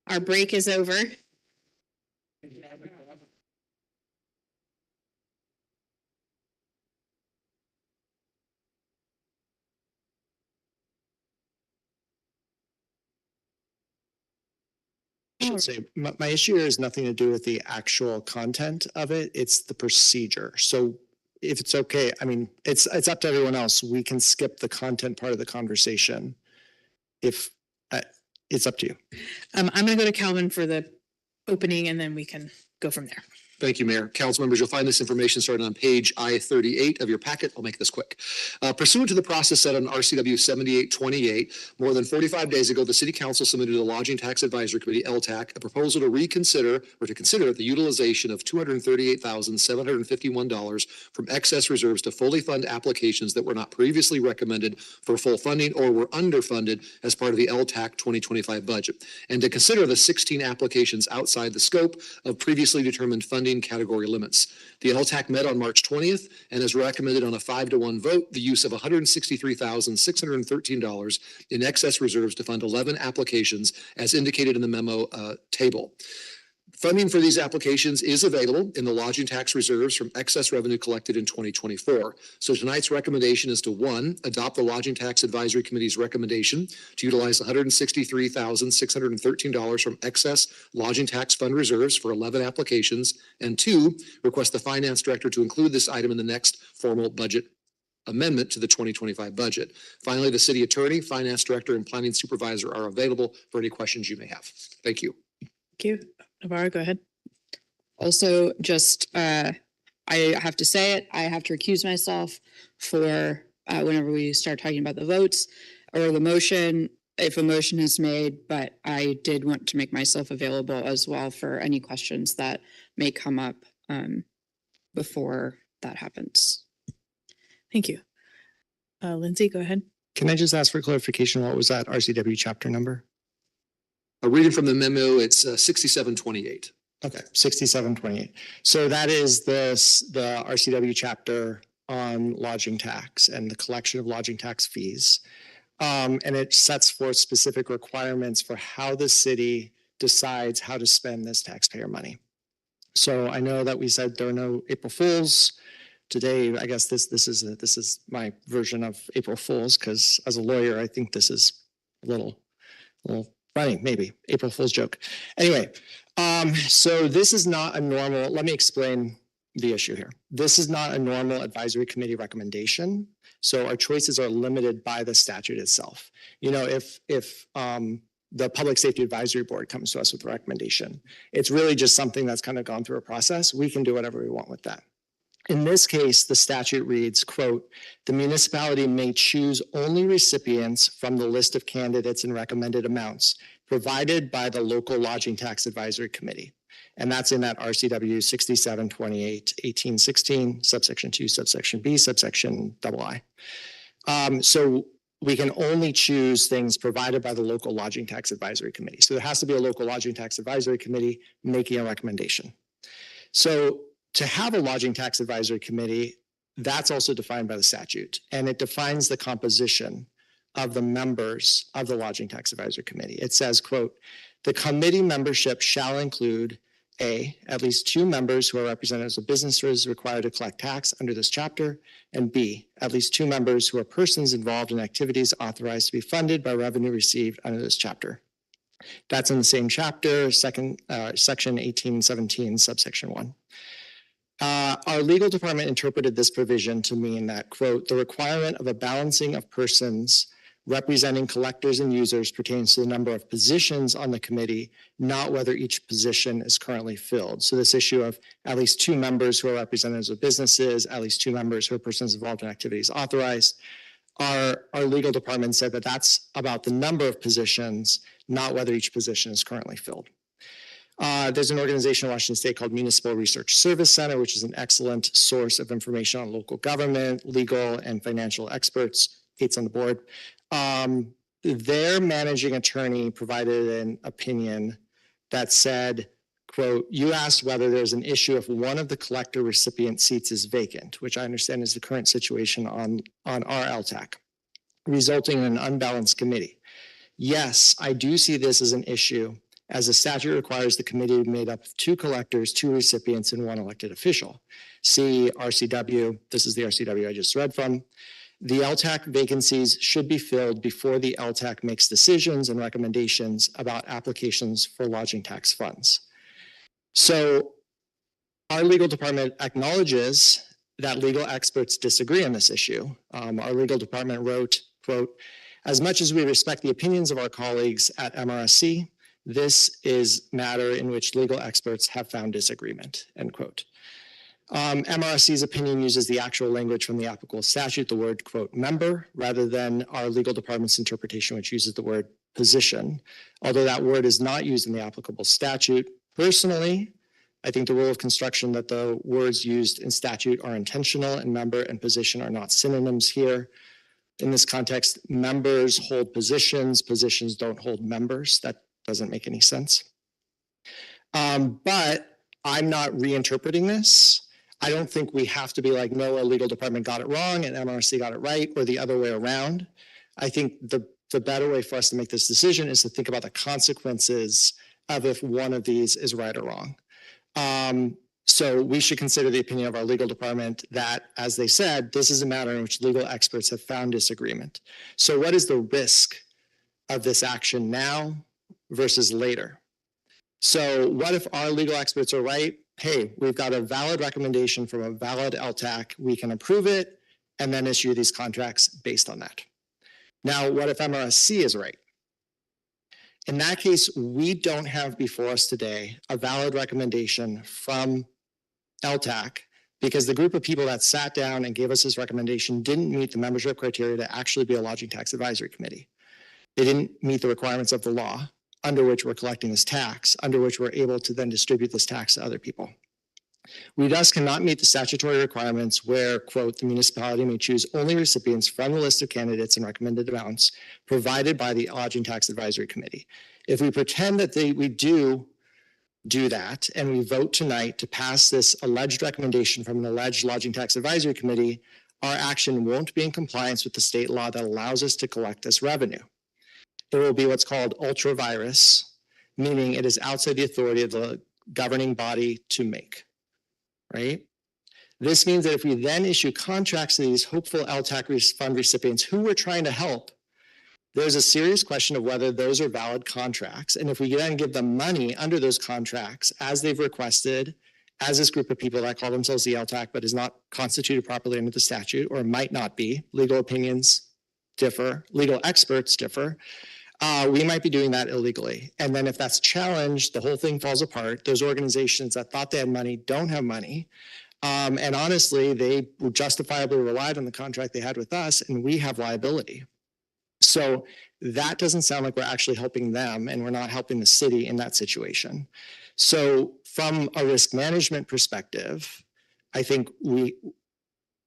Our break is over. I should say, my issue here has nothing to do with the actual content of it. It's the procedure. So if it's okay, I mean, it's up to everyone else. We can skip the content part of the conversation. If it's up to you. I'm going to go to Calvin for the opening and then we can go from there. Thank you, Mayor. Council members, you'll find this information starting on page I-38 of your packet. I'll make this quick. Pursuant to the process set on RCW 7828, more than 45 days ago, the City Council submitted to the Lodging Tax Advisory Committee, LTAC, a proposal to reconsider or to consider the utilization of $238,751 from excess reserves to fully fund applications that were not previously recommended for full funding or were underfunded as part of the LTAC 2025 budget, and to consider the 16 applications outside the scope of previously determined funding category limits. The LTAC met on March 20th and has recommended on a 5-1 vote the use of $163,613 in excess reserves to fund 11 applications as indicated in the memo table. Funding for these applications is available in the lodging tax reserves from excess revenue collected in 2024. So tonight's recommendation is to, 1, adopt the Lodging Tax Advisory Committee's recommendation to utilize $163,613 from excess lodging tax fund reserves for 11 applications, and 2, request the finance director to include this item in the next formal budget amendment to the 2025 budget. Finally, the city attorney, finance director, and planning supervisor are available for any questions you may have. Thank you. Thank you. Navarro, go ahead. Also, just, I have to say it, I have to recuse myself for whenever we start talking about the votes or the motion, if a motion is made, but I did want to make myself available as well for any questions that may come up before that happens. Thank you. Lindsay, go ahead. Can I just ask for clarification? What was that RCW chapter number? A reading from the memo, it's 6728. Okay, 6728. So that is the RCW chapter on lodging tax and the collection of lodging tax fees. And it sets forth specific requirements for how the city decides how to spend this taxpayer money. So I know that we said there are no April Fools. Today, I guess this is my version of April Fools, because as a lawyer, I think this is a little funny, maybe April Fool's joke. Anyway, so this is not a normal, let me explain the issue here. This is not a normal advisory committee recommendation. So our choices are limited by the statute itself. You know, if the Public Safety Advisory Board comes to us with a recommendation, it's really just something that's kind of gone through a process. We can do whatever we want with that. In this case, the statute reads, quote, the municipality may choose only recipients from the list of candidates and recommended amounts provided by the local lodging tax advisory committee. And that's in that RCW 6728-1816, subsection 2, subsection B, subsection II. So we can only choose things provided by the local lodging tax advisory committee. So there has to be a local lodging tax advisory committee making a recommendation. So to have a lodging tax advisory committee, that's also defined by the statute, and it defines the composition of the members of the lodging tax advisory committee. It says, quote, the committee membership shall include A, at least 2 members who are representatives of businesses required to collect tax under this chapter, and B, at least 2 members who are persons involved in activities authorized to be funded by revenue received under this chapter. That's in the same chapter, section 1817, subsection 1. Our legal department interpreted this provision to mean that, quote, the requirement of a balancing of persons representing collectors and users pertains to the number of positions on the committee, not whether each position is currently filled. So this issue of at least 2 members who are representatives of businesses, at least 2 members who are persons involved in activities authorized, our legal department said that that's about the number of positions, not whether each position is currently filled. There's an organization in Washington State called Municipal Research Service Center, which is an excellent source of information on local government, legal, and financial experts. Kate's on the board. Their managing attorney provided an opinion that said, quote, you asked whether there's an issue if one of the collector recipient seats is vacant, which I understand is the current situation on our LTAC. resulting in an unbalanced committee. Yes, I do see this as an issue, as the statute requires the committee made up of 2 collectors, 2 recipients, and 1 elected official. See RCW, this is the RCW I just read from. The LTAC vacancies should be filled before the LTAC makes decisions and recommendations about applications for lodging tax funds. So our legal department acknowledges that legal experts disagree on this issue. Our legal department wrote, quote, "As much as we respect the opinions of our colleagues at MRSC, this is matter in which legal experts have found disagreement," end quote. MRSC's opinion uses the actual language from the applicable statute, the word, quote, "member," rather than our legal department's interpretation, which uses the word "position," although that word is not used in the applicable statute. Personally, I think the rule of construction that the words used in statute are intentional, and member and position are not synonyms here. In this context, members hold positions, positions don't hold members. That doesn't make any sense. But I'm not reinterpreting this. I don't think we have to be like, no, our legal department got it wrong and MRC got it right, or the other way around. I think the better way for us to make this decision is to think about the consequences of if one of these is right or wrong. So we should consider the opinion of our legal department that, as they said, this is a matter in which legal experts have found disagreement. So what is the risk of this action now versus later? So what if our legal experts are right? Hey, we've got a valid recommendation from a valid LTAC. We can approve it and then issue these contracts based on that. Now, what if MRSC is right? In that case, we don't have before us today a valid recommendation from LTAC because the group of people that sat down and gave us this recommendation didn't meet the membership criteria to actually be a lodging tax advisory committee. They didn't meet the requirements of the law under which we're collecting this tax, under which we're able to then distribute this tax to other people. We thus cannot meet the statutory requirements where, quote, "the municipality may choose only recipients from the list of candidates and recommended amounts provided by the Lodging Tax Advisory Committee." If we pretend that we do that and we vote tonight to pass this alleged recommendation from an alleged Lodging Tax Advisory Committee, our action won't be in compliance with the state law that allows us to collect this revenue. It will be what's called ultra virus, meaning it is outside the authority of the governing body to make. Right? This means that if we then issue contracts to these hopeful LTAC fund recipients who we're trying to help, there's a serious question of whether those are valid contracts. And if we then give them money under those contracts as they've requested, as this group of people that call themselves the LTAC but is not constituted properly under the statute, or might not be, legal opinions differ, legal experts differ, we might be doing that illegally. And then if that's challenged, the whole thing falls apart. Those organizations that thought they had money don't have money. And honestly, they justifiably relied on the contract they had with us, and we have liability. So that doesn't sound like we're actually helping them, and we're not helping the city in that situation. So from a risk management perspective, I think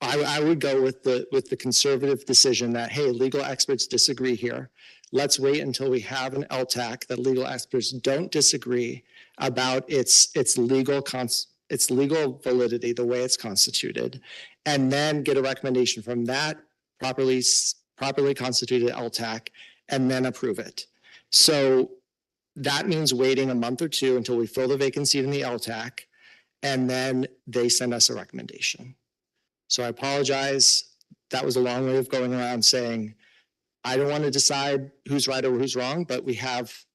I would go with the conservative decision that, hey, legal experts disagree here. Let's wait until we have an LTAC that legal experts don't disagree about its legal validity, the way it's constituted, and then get a recommendation from that properly constituted LTAC, and then approve it. So that means waiting a month or two until we fill the vacancy in the LTAC, and then they send us a recommendation. So I apologize. That was a long way of going around saying, I don't want to decide who's right or who's wrong, but we have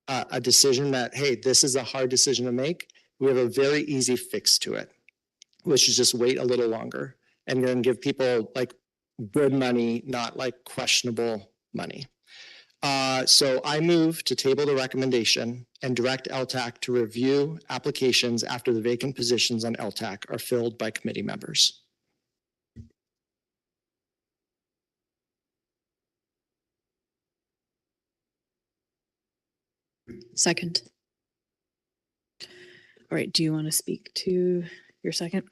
a decision that, hey, this is a hard decision to make. We have a very easy fix to it, which is just wait a little longer and then give people like good money, not like questionable money. So I move to table the recommendation and direct LTAC to review applications after the vacant positions on LTAC are filled by committee members. Second. All right, do you want to speak to your second?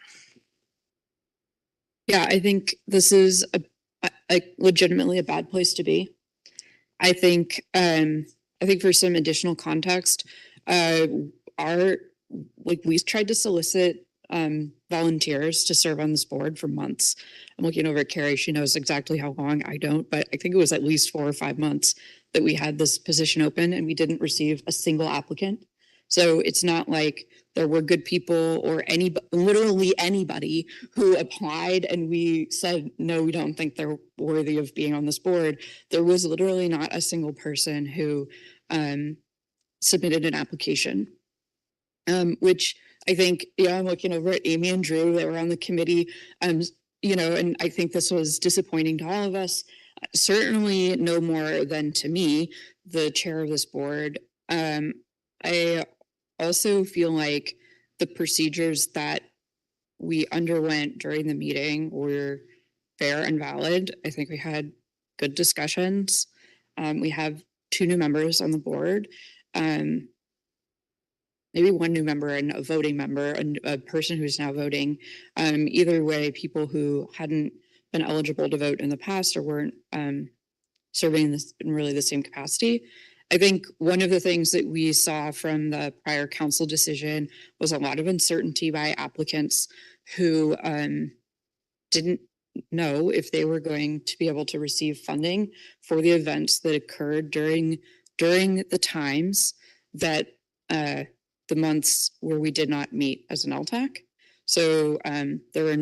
Yeah, I think this is a legitimately a bad place to be. I think for some additional context, we tried to solicit volunteers to serve on this board for months. I'm looking over at Carrie. She knows exactly how long. I don't, but I think it was at least 4 or 5 months that we had this position open and we didn't receive a single applicant. So it's not like there were good people or literally anybody who applied and we said, no, we don't think they're worthy of being on this board. There was literally not a single person who submitted an application, which I think, I'm looking over at Amy and Drew that were on the committee, and I think this was disappointing to all of us, certainly no more than to me, the chair of this board. I also feel like the procedures that we underwent during the meeting were fair and valid. I think we had good discussions. We have 2 new members on the board. Maybe 1 new member and a voting member and a person who's now voting. Either way, people who hadn't been eligible to vote in the past or weren't serving in really the same capacity. I think one of the things that we saw from the prior council decision was a lot of uncertainty by applicants who didn't know if they were going to be able to receive funding for the events that occurred during the times that the months where we did not meet as an LTAC. So there were a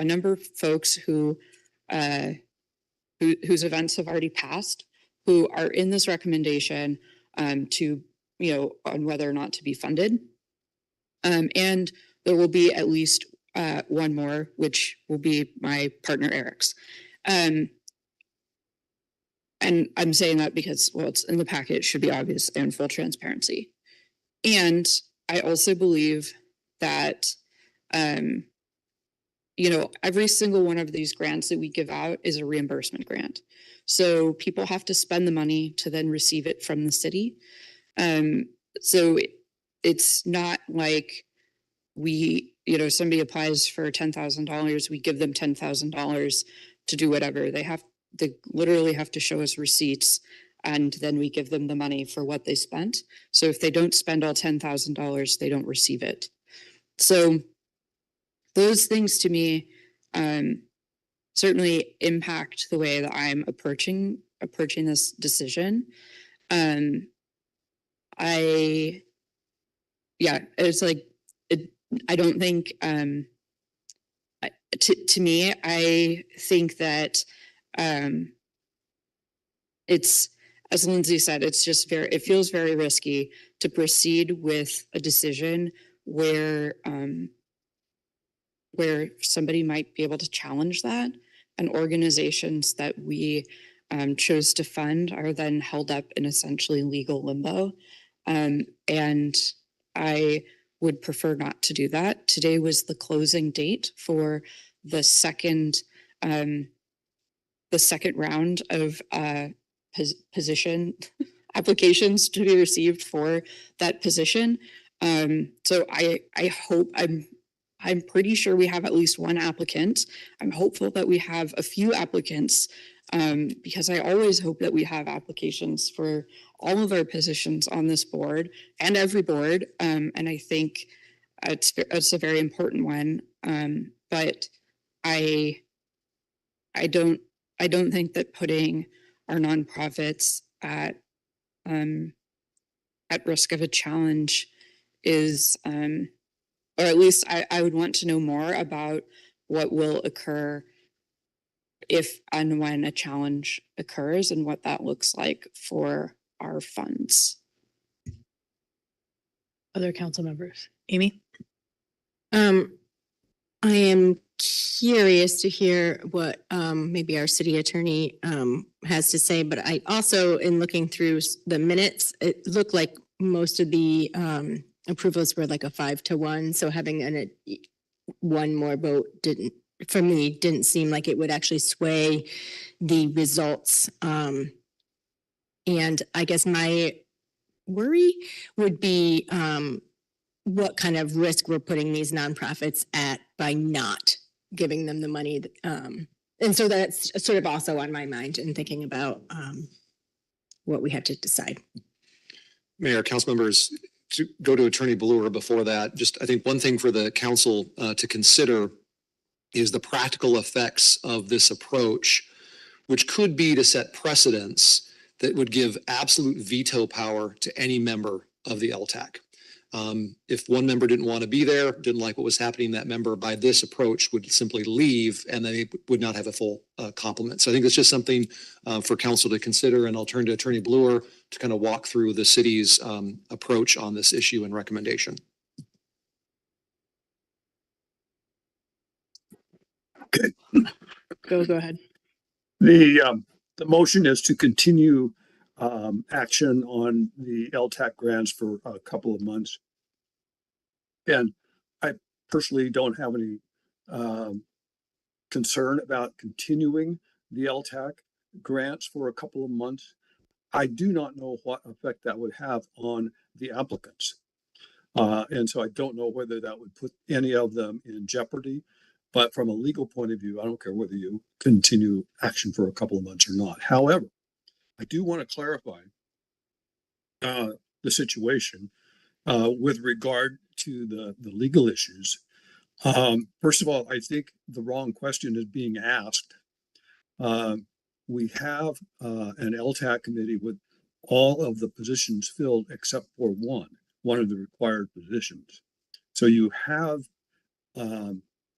number of folks whose events have already passed, who are in this recommendation to, on whether or not to be funded. And there will be at least 1 more, which will be my partner Eric's. And I'm saying that because, well, it's in the packet, it should be obvious and full transparency. And I also believe that, every single one of these grants that we give out is a reimbursement grant. So people have to spend the money to then receive it from the city. So it's not like somebody applies for $10,000, we give them $10,000 to do whatever. They literally have to show us receipts and then we give them the money for what they spent. So if they don't spend all $10,000, they don't receive it. So those things to me certainly impact the way that I'm approaching this decision. It's like, I don't think, to me, I think that it's, as Lindsay said, it's just it feels very risky to proceed with a decision where somebody might be able to challenge that, and organizations that we chose to fund are then held up in essentially legal limbo. And I would prefer not to do that. Today was the closing date for the second round of position applications to be received for that position. So I hope, I'm pretty sure we have at least 1 applicant. I'm hopeful that we have a few applicants, because I always hope that we have applications for all of our positions on this board and every board. And I think it's a very important one. But I don't think that putting our nonprofits at risk of a challenge is, or at least I would want to know more about what will occur if and when a challenge occurs and what that looks like for our funds. Other council members? Amy? I am curious to hear what maybe our city attorney has to say, but I also, in looking through the minutes, it looked like most of the approvals were like a 5-1. So having 1 more vote didn't seem like it would actually sway the results. And I guess my worry would be what kind of risk we're putting these nonprofits at by not giving them the money. And so that's sort of also on my mind in thinking about what we have to decide. Mayor, council members, to go to Attorney Brewer before that, just I think one thing for the council to consider is the practical effects of this approach, which could be to set precedents that would give absolute veto power to any member of the LTAC. If one member didn't want to be there, didn't like what was happening, that member by this approach would simply leave and they would not have a full complement. So I think it's just something for council to consider, and I'll turn to Attorney Brewer to kind of walk through the city's approach on this issue and recommendation. Go ahead. The motion is to continue action on the LTAC grants for a couple of months. And I personally don't have any concern about continuing the LTAC grants for a couple of months. I do not know what effect that would have on the applicants. And so I don't know whether that would put any of them in jeopardy. But from a legal point of view, I don't care whether you continue action for a couple of months or not. However, I do want to clarify the situation with regard to the legal issues. First of all, I think the wrong question is being asked. We have an LTAC committee with all of the positions filled except for one of the required positions. So you have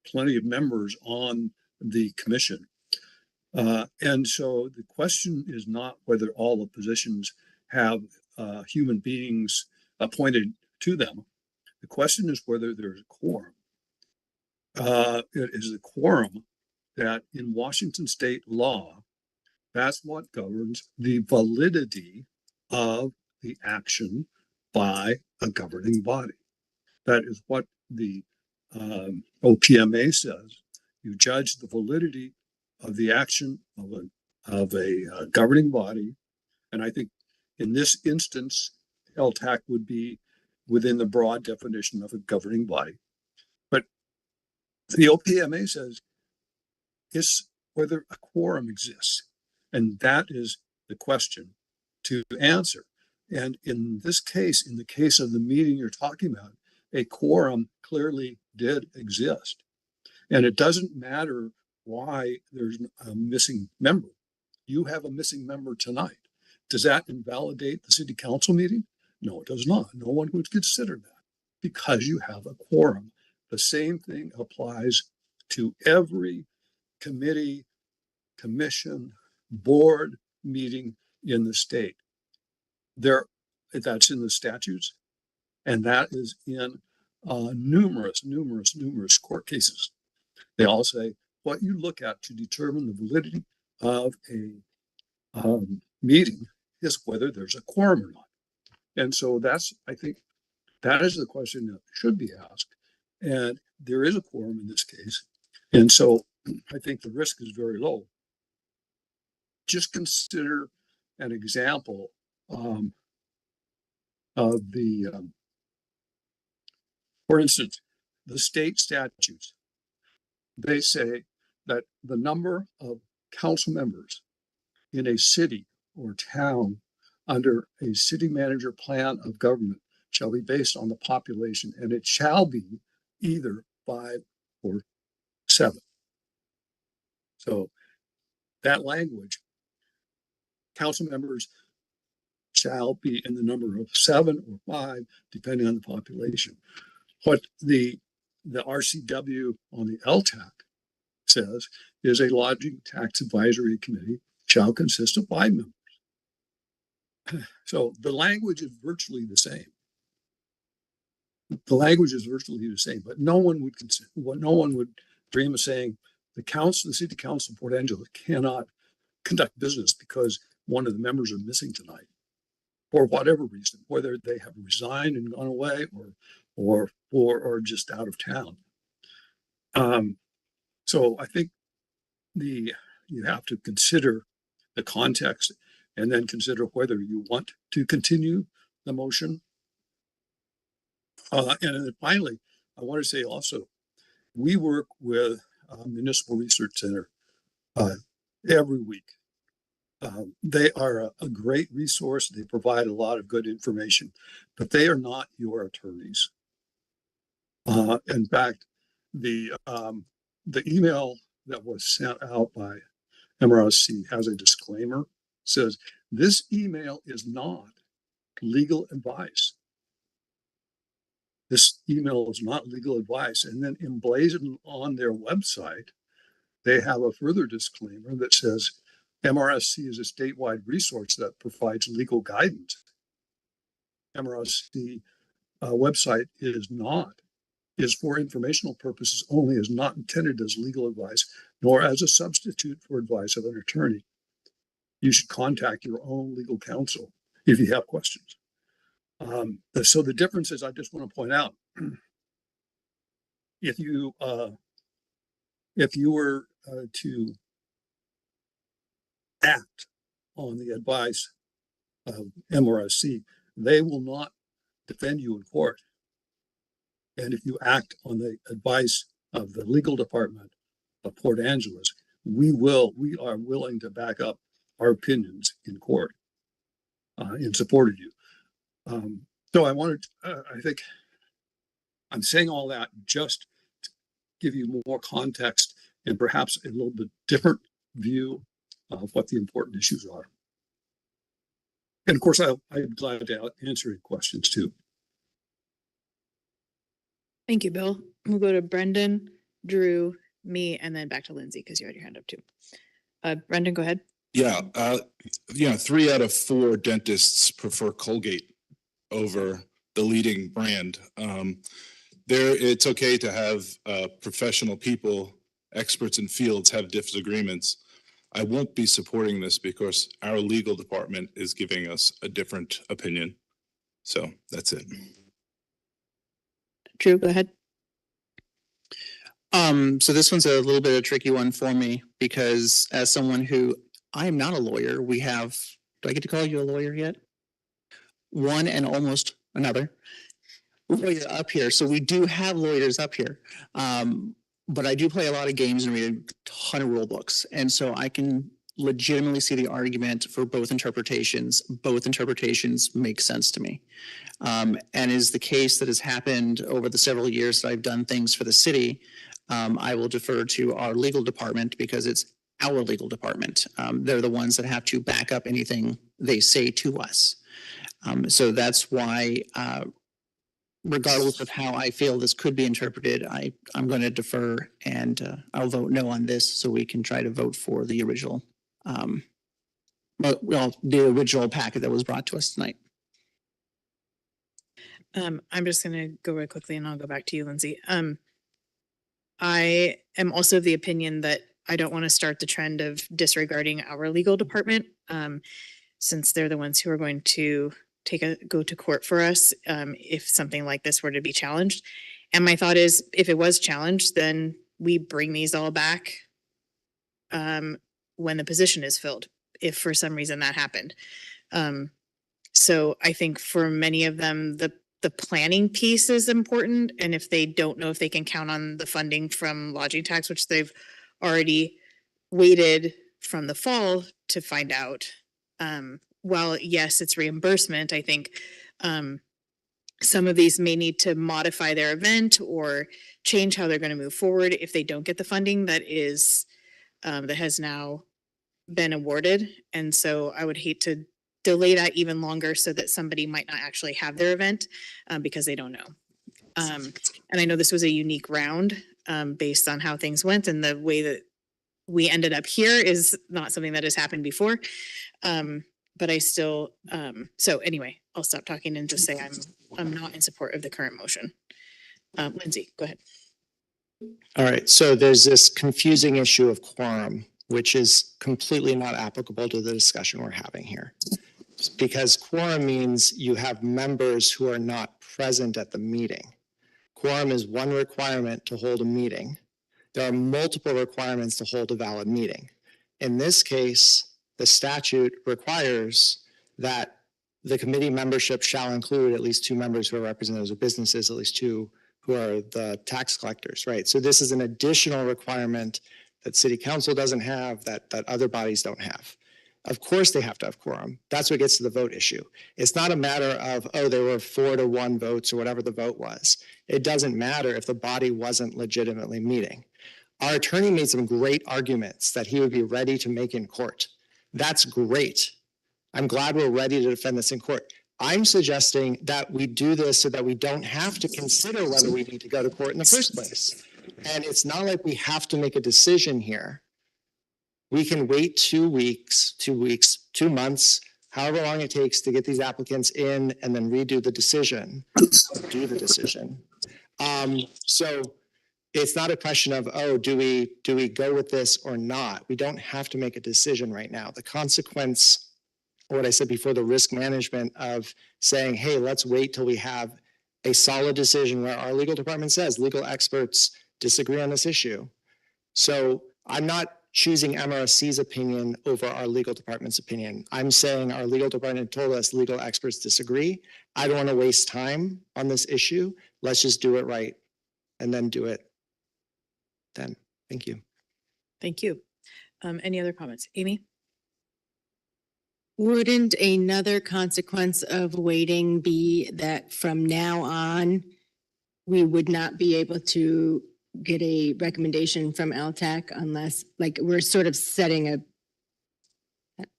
plenty of members on the commission. And so the question is not whether all the positions have human beings appointed to them. The question is whether there's a quorum. It is the quorum that in Washington state law, that's what governs the validity of the action by a governing body. That is what the OPMA says. You judge the validity of the action of a governing body. And I think in this instance, LTAC would be within the broad definition of a governing body. But the OPMA says it's whether a quorum exists. And that is the question to answer. And in this case, in the case of the meeting you're talking about, a quorum clearly did exist. And it doesn't matter why there's a missing member. You have a missing member tonight. Does that invalidate the city council meeting? No, it does not. No one would consider that because you have a quorum. The same thing applies to every committee, commission, board meeting in the state. That's in the statutes, and that is in numerous court cases. They all say what you look at to determine the validity of a meeting is whether there's a quorum or not. And so I think that is the question that should be asked. And there is a quorum in this case. And so I think the risk is very low. Just consider an example of for instance, the state statutes. They say that the number of council members in a city or town under a city manager plan of government shall be based on the population, and it shall be either 5 or 7. So that language, council members shall be in the number of 7 or 5, depending on the population. What the RCW on the LTAC says is a lodging tax advisory committee shall consist of 5 members. So the language is virtually the same. The language is virtually the same, but no one would dream of saying the city council of Port Angeles cannot conduct business because one of the members are missing tonight, for whatever reason, whether they have resigned and gone away or just out of town. So I think you have to consider the context and then consider whether you want to continue the motion. And then finally, I want to say also, we work with Municipal Research Center every week. They are a great resource. They provide a lot of good information, but they are not your attorneys. In fact, the email that was sent out by MRSC has a disclaimer, says this email is not legal advice. This email is not legal advice. And then emblazoned on their website, they have a further disclaimer that says MRSC is a statewide resource that provides legal guidance. MRSC website is for informational purposes only, is not intended as legal advice, nor as a substitute for advice of an attorney. You should contact your own legal counsel if you have questions. So the difference is, I just want to point out, if you were to act on the advice of MRSC, they will not defend you in court. And if you act on the advice of the legal department of Port Angeles, we are willing to back up our opinions in court in support of you. So I think I'm saying all that just to give you more context and perhaps a little bit different view of what the important issues are. And of course, I'm glad to answer any questions too. Thank you, Bill. We'll go to Brendan, Drew, me, and then back to Lindsay because you had your hand up too. Brendan, go ahead. Yeah, 3 out of 4 dentists prefer Colgate over the leading brand. It's okay to have professional people, experts in fields, have disagreements. I won't be supporting this because our legal department is giving us a different opinion. So that's it. Drew, go ahead. So this one's a little bit of a tricky one for me because as someone who, I am not a lawyer, do I get to call you a lawyer yet? One and almost another lawyer up here. So we do have lawyers up here. But I do play a lot of games and read a ton of rule books. And so I can legitimately see the argument for both interpretations. Both interpretations make sense to me. And is the case that has happened over the several years that I've done things for the city, I will defer to our legal department because it's our legal department. They're the ones that have to back up anything they say to us. So that's why, regardless of how I feel this could be interpreted, I'm going to defer and I'll vote no on this so we can try to vote for the original, the original packet that was brought to us tonight. I'm just going to go really quickly and I'll go back to you, Lindsay. I am also of the opinion that I don't want to start the trend of disregarding our legal department, since they're the ones who are going to go to court for us if something like this were to be challenged. And my thought is, if it was challenged, then we bring these all back when the position is filled, if for some reason that happened. So I think for many of them, the planning piece is important. And if they don't know if they can count on the funding from lodging tax, which they've already waited from the fall to find out, while yes, it's reimbursement, I think some of these may need to modify their event or change how they're going to move forward if they don't get the funding that has now been awarded. And so I would hate to delay that even longer so that somebody might not actually have their event because they don't know. And I know this was a unique round based on how things went, and the way that we ended up here is not something that has happened before. But I still, so anyway, I'll stop talking and just say I'm not in support of the current motion. Lindsay, go ahead. All right, so there's this confusing issue of quorum, which is completely not applicable to the discussion we're having here. Because quorum means you have members who are not present at the meeting. Quorum is one requirement to hold a meeting. There are multiple requirements to hold a valid meeting. In this case, the statute requires that the committee membership shall include at least 2 members who are representatives of businesses, at least 2 who are the tax collectors, right? So this is an additional requirement that city council doesn't have, that other bodies don't have. Of course they have to have quorum. That's what gets to the vote issue. It's not a matter of, oh, there were 4-1 votes or whatever the vote was. It doesn't matter if the body wasn't legitimately meeting. Our attorney made some great arguments that he would be ready to make in court. That's great. I'm glad we're ready to defend this in court. I'm suggesting that we do this so that we don't have to consider whether we need to go to court in the first place. And it's not like we have to make a decision here. We can wait 2 weeks, 2 months, however long it takes to get these applicants in and then redo the decision, do the decision. So it's not a question of, oh, do we go with this or not? We don't have to make a decision right now. The consequence, what I said before, the risk management of saying, hey, let's wait till we have a solid decision where our legal department says legal experts disagree on this issue. So I'm not choosing MRSC's opinion over our legal department's opinion. I'm saying our legal department told us legal experts disagree. I don't want to waste time on this issue. Let's just do it right and then do it then. Thank you. Thank you. Any other comments? Amy? Wouldn't another consequence of waiting be that from now on, we would not be able to get a recommendation from LTAC unless, like, we're sort of setting a,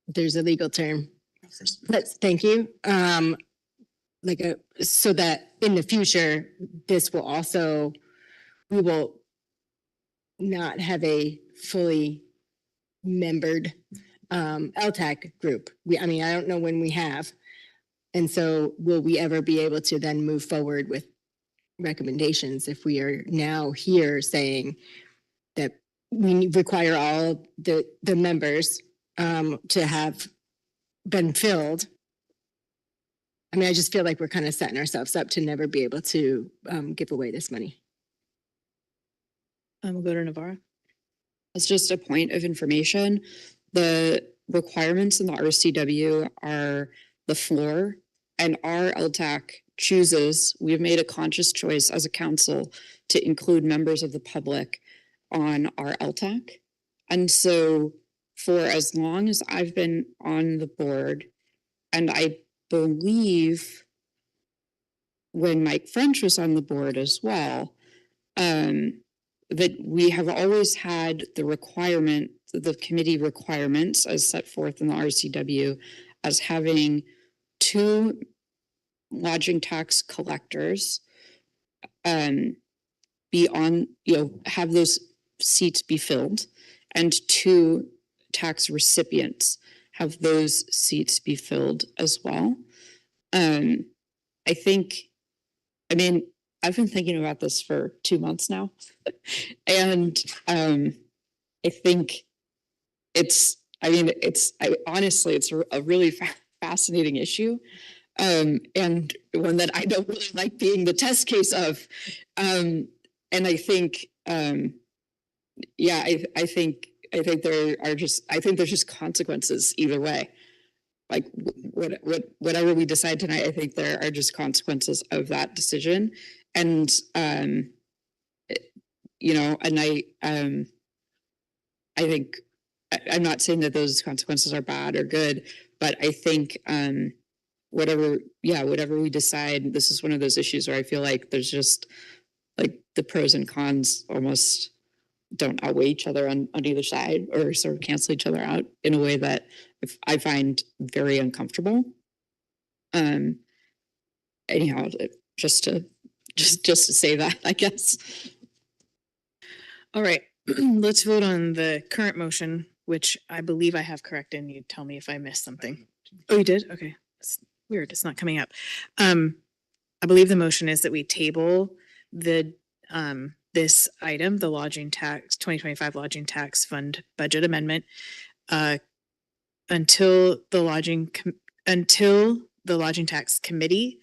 there's a legal term. Thank you. So that in the future, this will also, we will not have a fully membered LTAC group. I mean, I don't know when we have. And so will we ever be able to then move forward with recommendations if we are now here saying that we require all the members to have been filled? I mean, I just feel like we're kind of setting ourselves up to never be able to give away this money. We'll go to Navarro. It's just a point of information. The requirements in the RCW are the floor, and our LTAC chooses, we've made a conscious choice as a council to include members of the public on our LTAC. And so for as long as I've been on the board, and I believe when Mike French was on the board as well, that we have always had the requirement, the committee requirements as set forth in the RCW as having 2 lodging tax collectors be on, have those seats be filled, and 2 tax recipients have those seats be filled as well. I mean, I've been thinking about this for 2 months now. And I think honestly, it's a really fascinating issue. And one that I don't really like being the test case of. And I think, I think there's just consequences either way. Like whatever we decide tonight, I think there are just consequences of that decision. And, and I think, I'm not saying that those consequences are bad or good, but I think, whatever we decide, this is one of those issues where I feel like there's just like the pros and cons almost don't outweigh each other on either side, or sort of cancel each other out in a way that I find very uncomfortable. Anyhow, just to say that, I guess. All right, let's vote on the current motion, which I believe I have correct, and you tell me if I missed something. Oh, you did? Okay. It's weird. It's not coming up. I believe the motion is that we table the this item, the lodging tax, 2025 lodging tax fund budget amendment, until the lodging tax committee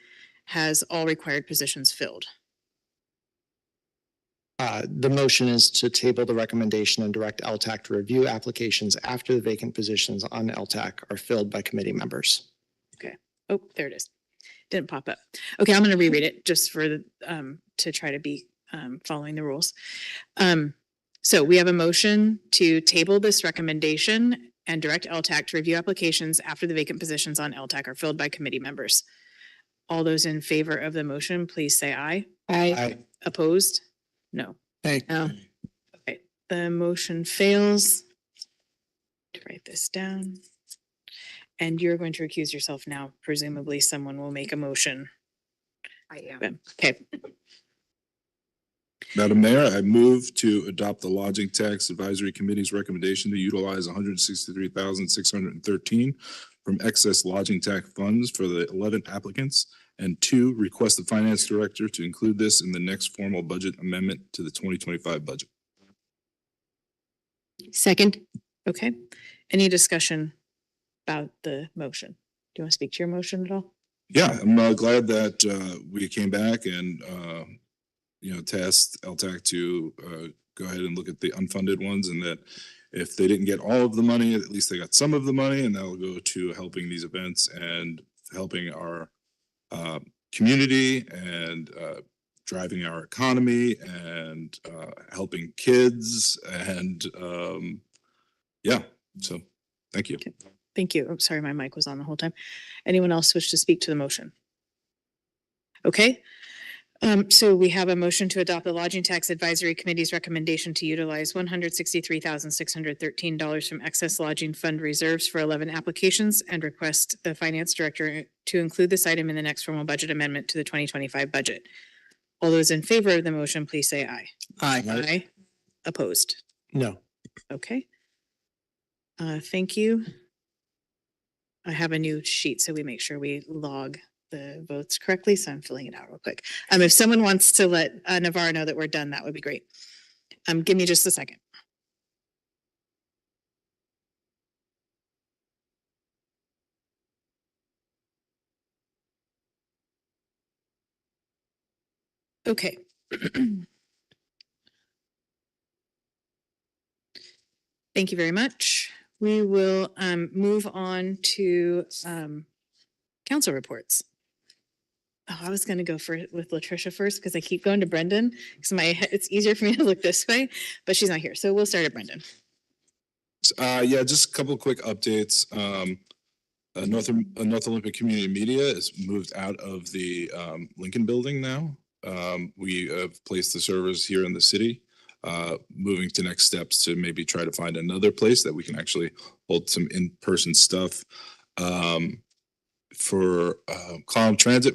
has all required positions filled. The motion is to table the recommendation and direct LTAC to review applications after the vacant positions on LTAC are filled by committee members. Okay. Oh, there it is. Didn't pop up. Okay, I'm going to reread it just for the to try to be following the rules. So we have a motion to table this recommendation and direct LTAC to review applications after the vacant positions on LTAC are filled by committee members. All those in favor of the motion, please say aye. Aye. Opposed? No. Hey, No. Okay, the motion fails. To write this down. And you're going to recuse yourself now. Presumably someone will make a motion. I am. Okay, Madam Mayor, I move to adopt the Lodging Tax Advisory Committee's recommendation to utilize $163,613 from excess lodging tax funds for the 11 applicants. And 2, request the finance director to include this in the next formal budget amendment to the 2025 budget. Second. okay. Any discussion about the motion? Do you want to speak to your motion at all? Yeah, I'm glad that we came back and tasked LTAC to go ahead and look at the unfunded ones, and that if they didn't get all of the money, at least they got some of the money, and that will go to helping these events and helping our community and driving our economy and helping kids and so thank you. Okay. Thank you. I'm sorry, my mic was on the whole time. Anyone else wish to speak to the motion? Okay. So we have a motion to adopt the Lodging Tax Advisory Committee's recommendation to utilize $163,613 from excess lodging fund reserves for 11 applications and request the finance director to include this item in the next formal budget amendment to the 2025 budget. All those in favor of the motion, please say aye. aye. Aye. Opposed? No. Okay. Thank you. I have a new sheet, so we make sure we log the votes correctly, so I'm filling it out real quick. If someone wants to let Navarro know that we're done, that would be great. Give me just a second. Okay. Thank you very much. We will move on to council reports. Oh, I was going to go with Latricia first because I keep going to Brendan because it's easier for me to look this way, but she's not here. So we'll start at Brendan. Yeah, just a couple of quick updates. North Olympic Community Media is moved out of the Lincoln Building now. We have placed the servers here in the city, moving to next steps to maybe try to find another place that we can actually hold some in-person stuff. For Column Transit,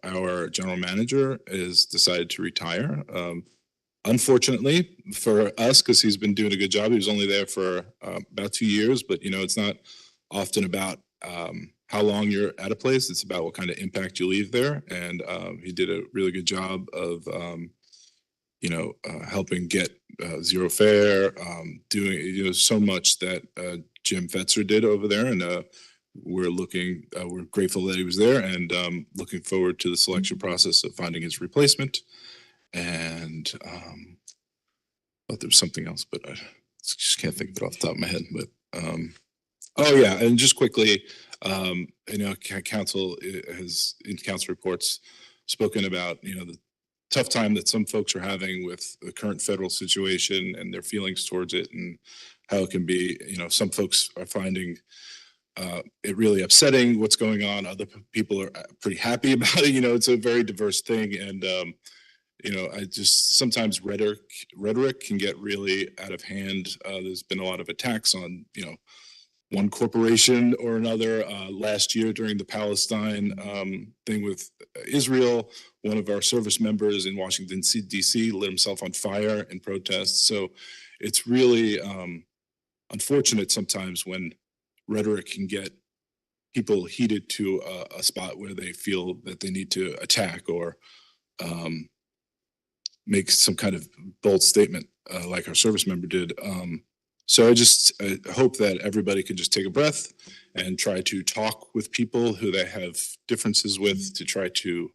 our general manager has decided to retire. Unfortunately for us, because he's been doing a good job. He was only there for about 2 years, but it's not often about how long you're at a place. It's about what kind of impact you leave there. And he did a really good job of helping get zero fare, doing so much that Jim Fetzer did over there, and we're grateful that he was there, and looking forward to the selection process of finding his replacement. And but there was something else, but I just can't think of it off the top of my head. But oh yeah, and just quickly, council has in council reports spoken about the tough time that some folks are having with the current federal situation and their feelings towards it, and how it can be, some folks are finding it really upsetting what's going on. Other people are pretty happy about it. It's a very diverse thing. And, I just sometimes rhetoric can get really out of hand. There's been a lot of attacks on, one corporation or another. Last year during the Palestine thing with Israel, one of our service members in Washington, D.C. lit himself on fire in protest. So it's really unfortunate sometimes when rhetoric can get people heated to a spot where they feel that they need to attack or make some kind of bold statement like our service member did. So I hope that everybody can just take a breath and try to talk with people who they have differences with, to try to,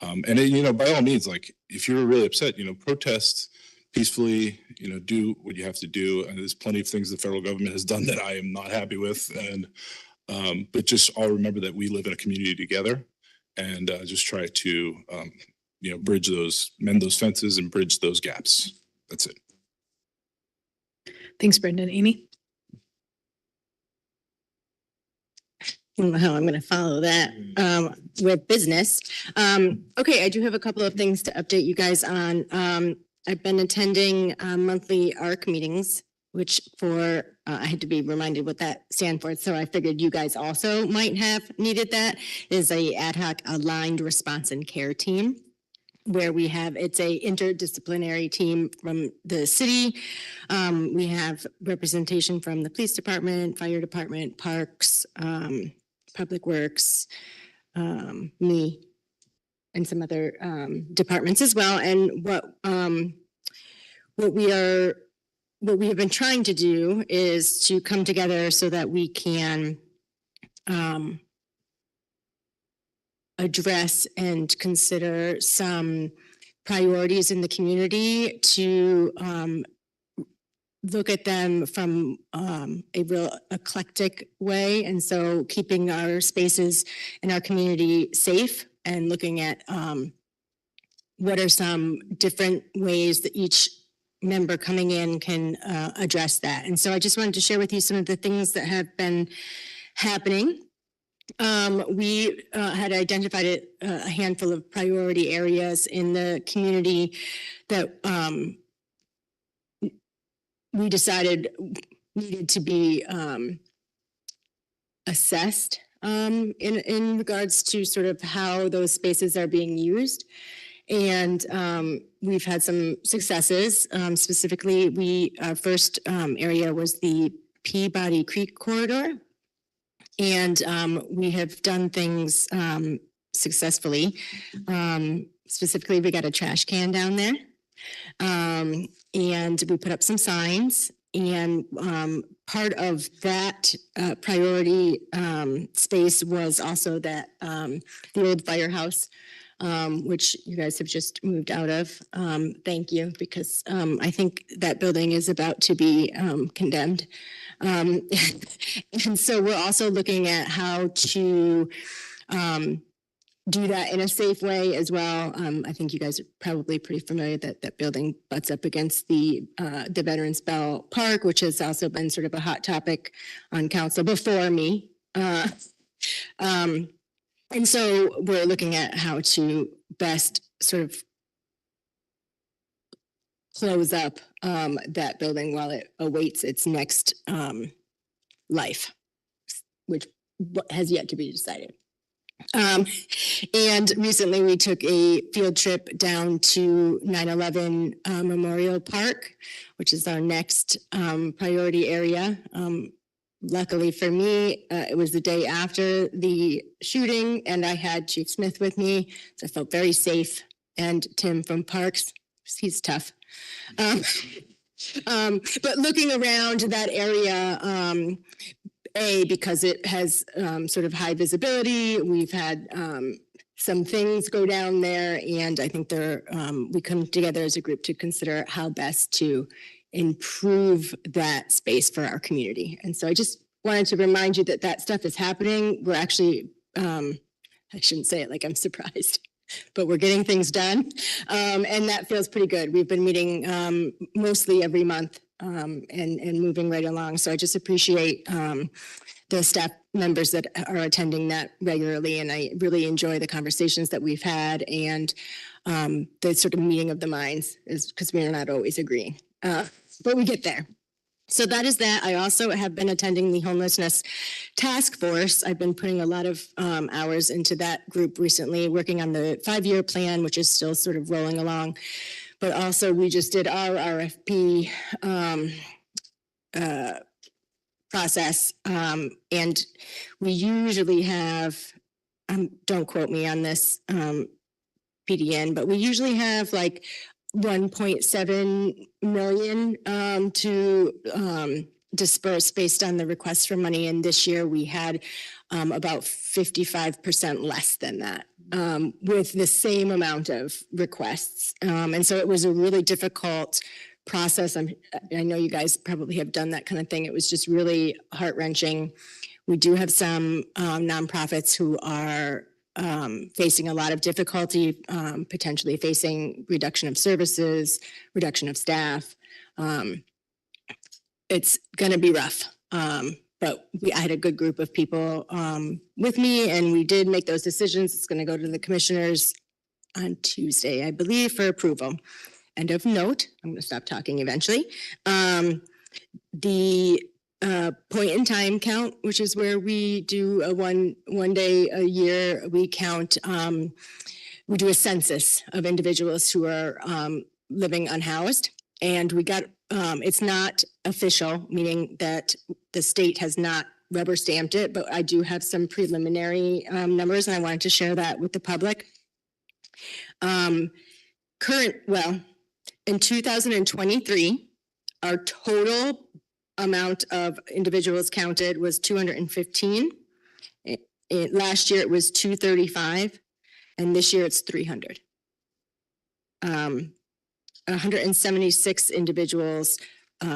and by all means, like if you're really upset, protest peacefully, do what you have to do. And there's plenty of things the federal government has done that I am not happy with. And, but just all remember that we live in a community together, and just try to, mend those fences and bridge those gaps. That's it. Thanks, Brendan. Amy? don't know how I'm going to follow that with business. Okay, I do have a couple of things to update you guys on. I've been attending monthly ARC meetings, which I had to be reminded what that stand for. So I figured you guys also might have needed that. It is a ad hoc aligned response and care team, where it's a interdisciplinary team from the city. We have representation from the police department, fire department, parks, public works, me, and some other departments as well. And what we have been trying to do is to come together so that we can address and consider some priorities in the community, to look at them from a real eclectic way. And so keeping our spaces in our community safe, and looking at what are some different ways that each member coming in can address that. And so I just wanted to share with you some of the things that have been happening. We had identified a handful of priority areas in the community that we decided needed to be assessed in regards to sort of how those spaces are being used. And we've had some successes. Specifically, our first area was the Peabody Creek corridor. And we have done things successfully. Specifically, we got a trash can down there. And we put up some signs. And part of that priority space was also that the old firehouse, which you guys have just moved out of. Thank you, because I think that building is about to be condemned. And so we're also looking at how to do that in a safe way as well. I think you guys are probably pretty familiar that that building butts up against the Veterans Bell Park, which has also been sort of a hot topic on council before me. And so we're looking at how to best sort of close up that building while it awaits its next life, which has yet to be decided. And recently we took a field trip down to 9/11 Memorial Park, which is our next priority area. Luckily for me, it was the day after the shooting, and I had Chief Smith with me, so I felt very safe. And Tim from Parks, he's tough. But looking around that area, because it has sort of high visibility, we've had some things go down there, and I think we come together as a group to consider how best to improve that space for our community. And so I just wanted to remind you that that stuff is happening. We're actually, I shouldn't say it like I'm surprised, but we're getting things done. And that feels pretty good. We've been meeting mostly every month and moving right along. So I just appreciate the staff members that are attending that regularly. And I really enjoy the conversations that we've had, and the sort of meeting of the minds, is because we are not always agreeing. But we get there. So that is that. I also have been attending the homelessness task force. I've been putting a lot of hours into that group recently, working on the 5-year plan, which is still sort of rolling along. But also we just did our RFP process. And we usually have, don't quote me on this, PDN, but we usually have like 1.7 million to disperse based on the requests for money. And this year we had about 55% less than that with the same amount of requests. And so it was a really difficult process. I know you guys probably have done that kind of thing. It was just really heart-wrenching. We do have some nonprofits who are facing a lot of difficulty, potentially facing reduction of services, reduction of staff. It's going to be rough. but I had a good group of people with me, and we did make those decisions. It's going to go to the commissioners on Tuesday, I believe, for approval. And of note, I'm going to stop talking eventually. The point in time count, which is where we do a one day a year, we count, we do a census of individuals who are living unhoused. And we got, it's not official, meaning that the state has not rubber stamped it, but I do have some preliminary numbers, and I wanted to share that with the public. In 2023, our total amount of individuals counted was 215. Last year it was 235, and this year it's 300. 176 individuals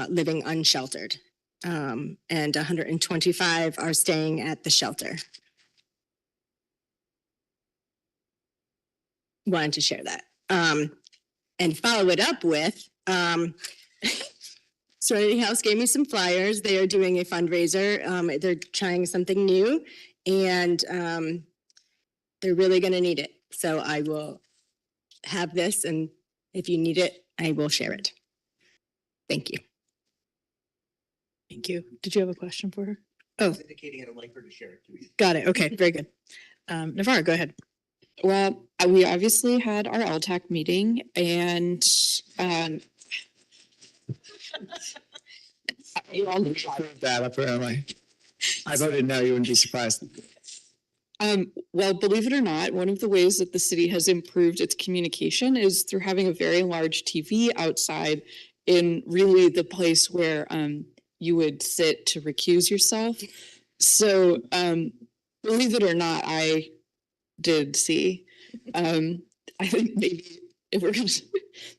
living unsheltered, and 125 are staying at the shelter. Wanted to share that. And follow it up with, Serenity House gave me some flyers. They are doing a fundraiser. They're trying something new, and they're really going to need it. So I will have this, and if you need it, I will share it. Thank you. Thank you. Did you have a question for her? Oh, Indicating I'd like her to share it too. got it. Okay, very good. Navarro, go ahead. Well, we obviously had our LTAC meeting, and You all that apparently. I voted no, you wouldn't be surprised. well, believe it or not, one of the ways that the city has improved its communication is through having a very large TV outside in really the place where you would sit to recuse yourself. So believe it or not, I did see. I think maybe if we're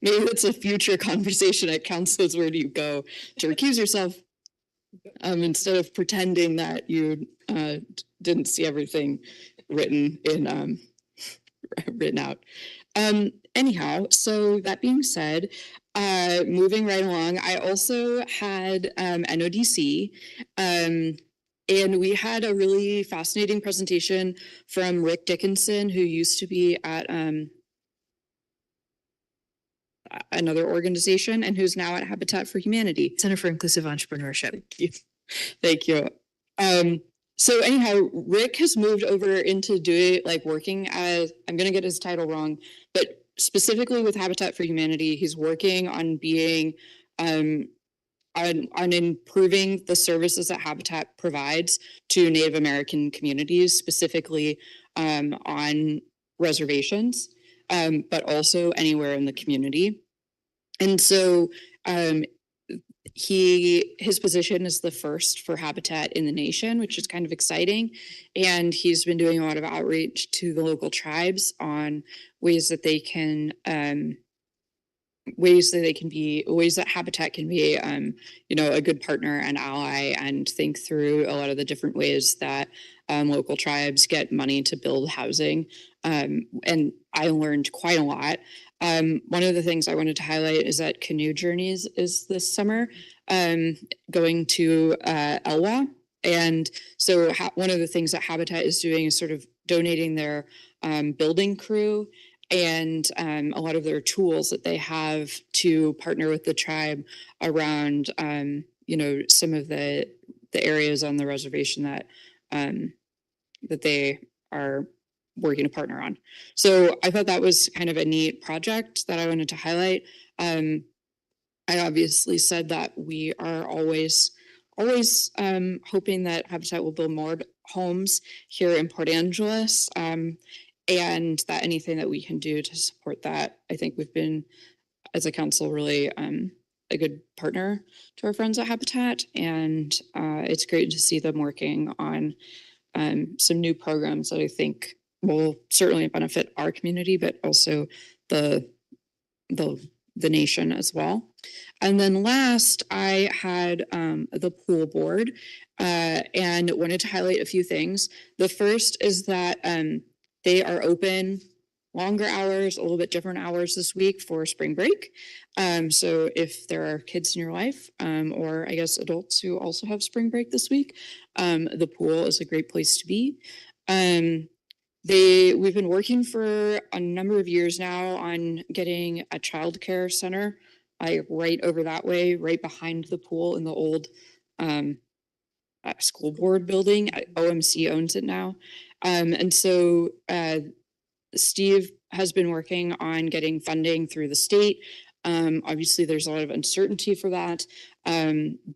maybe that's a future conversation at council is where do you go to recuse yourself instead of pretending that you didn't see everything written in written out. Anyhow, so that being said, moving right along, I also had NODC, and we had a really fascinating presentation from Rick Dickinson, who used to be at another organization and who's now at Habitat for Humanity. Center for Inclusive Entrepreneurship. Thank you. So anyhow, Rick has moved over into doing working as, I'm going to get his title wrong, but specifically with Habitat for Humanity, he's working on being on improving the services that Habitat provides to Native American communities, specifically on reservations, but also anywhere in the community. And so his position is the first for Habitat in the nation, which is kind of exciting. And he's been doing a lot of outreach to the local tribes on ways that they can ways that Habitat can be a good partner and ally, and think through a lot of the different ways that local tribes get money to build housing. And I learned quite a lot. One of the things I wanted to highlight is that Canoe Journeys is this summer going to Elwha. And so one of the things that Habitat is doing is sort of donating their building crew and a lot of their tools that they have to partner with the tribe around, some of the areas on the reservation that they are working to partner on. So I thought that was kind of a neat project that I wanted to highlight. I obviously said that we are always hoping that Habitat will build more homes here in Port Angeles, and that anything that we can do to support that. I think we've been, as a council, really a good partner to our friends at Habitat, and it's great to see them working on some new programs that I think will certainly benefit our community, but also the nation as well. And then last, I had the pool board and wanted to highlight a few things. The first is that they are open longer hours, a little bit different hours this week for spring break. So if there are kids in your life, or I guess adults who also have spring break this week, the pool is a great place to be. We've been working for a number of years now on getting a childcare center, right over that way, right behind the pool in the old school board building. OMC owns it now. And so Steve has been working on getting funding through the state. Obviously, there's a lot of uncertainty for that,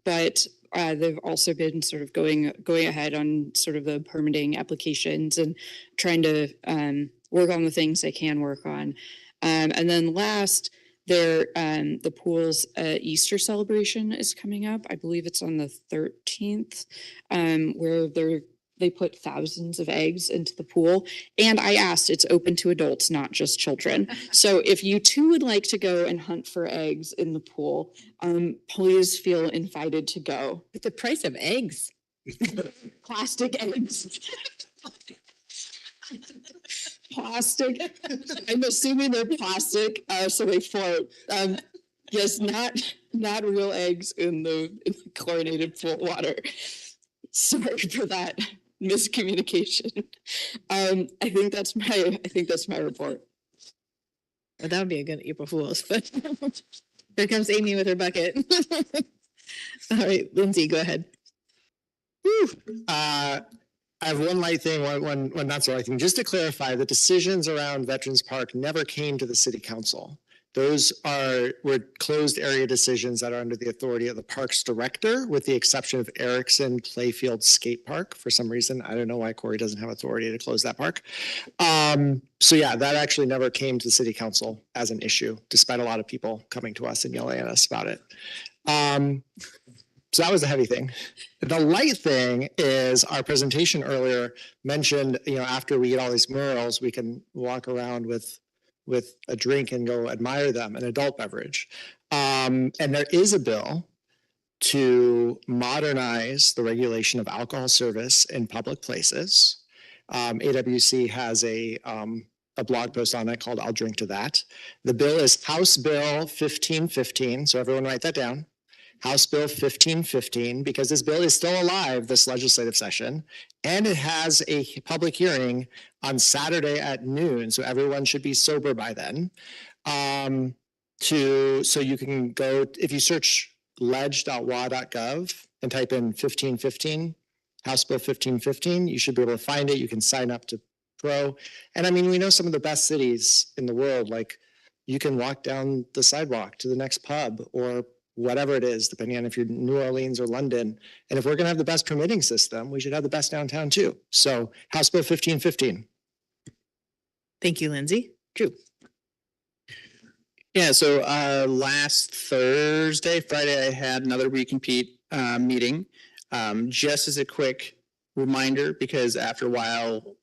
but they've also been sort of going ahead on sort of the permitting applications and trying to work on the things they can work on. And then last, the pool's Easter celebration is coming up. I believe it's on the 13th, where they put thousands of eggs into the pool. And I asked, it's open to adults, not just children. So if you too would like to go and hunt for eggs in the pool, please feel invited to go. But the price of eggs. Plastic eggs. Plastic. I'm assuming they're plastic, so they float. Yes, not real eggs in the chlorinated pool water. Sorry for that miscommunication. I think that's my report. Well, that would be a good April Fool's, but there comes Amy with her bucket. All right, Lindsay, go ahead. I have one light thing, one not so light thing. Just to clarify, the decisions around Veterans Park never came to the city council. Those were closed area decisions that are under the authority of the parks director, with the exception of Erickson Playfield Skate Park. For some reason, I don't know why Corey doesn't have authority to close that park. So yeah, that actually never came to the city council as an issue, despite a lot of people coming to us and yelling at us about it. So that was the heavy thing. The light thing is our presentation earlier mentioned, after we get all these murals, we can walk around with a drink and go admire them, an adult beverage. And there is a bill to modernize the regulation of alcohol service in public places. AWC has a blog post on it called I'll Drink to That. The bill is House Bill 1515. So everyone write that down. House Bill 1515, because this bill is still alive this legislative session, and it has a public hearing on Saturday at noon. So everyone should be sober by then. So you can go, if you search ledge.wa.gov and type in 1515, House Bill 1515, you should be able to find it. You can sign up to Pro. And I mean, we know some of the best cities in the world, like you can walk down the sidewalk to the next pub or whatever it is, depending on if you're New Orleans or London. And if we're gonna have the best permitting system, we should have the best downtown too. So House Bill 1515. Thank you, Lindsay. Drew. Yeah, so last Friday, I had another recompete meeting. Just as a quick reminder, because after a while,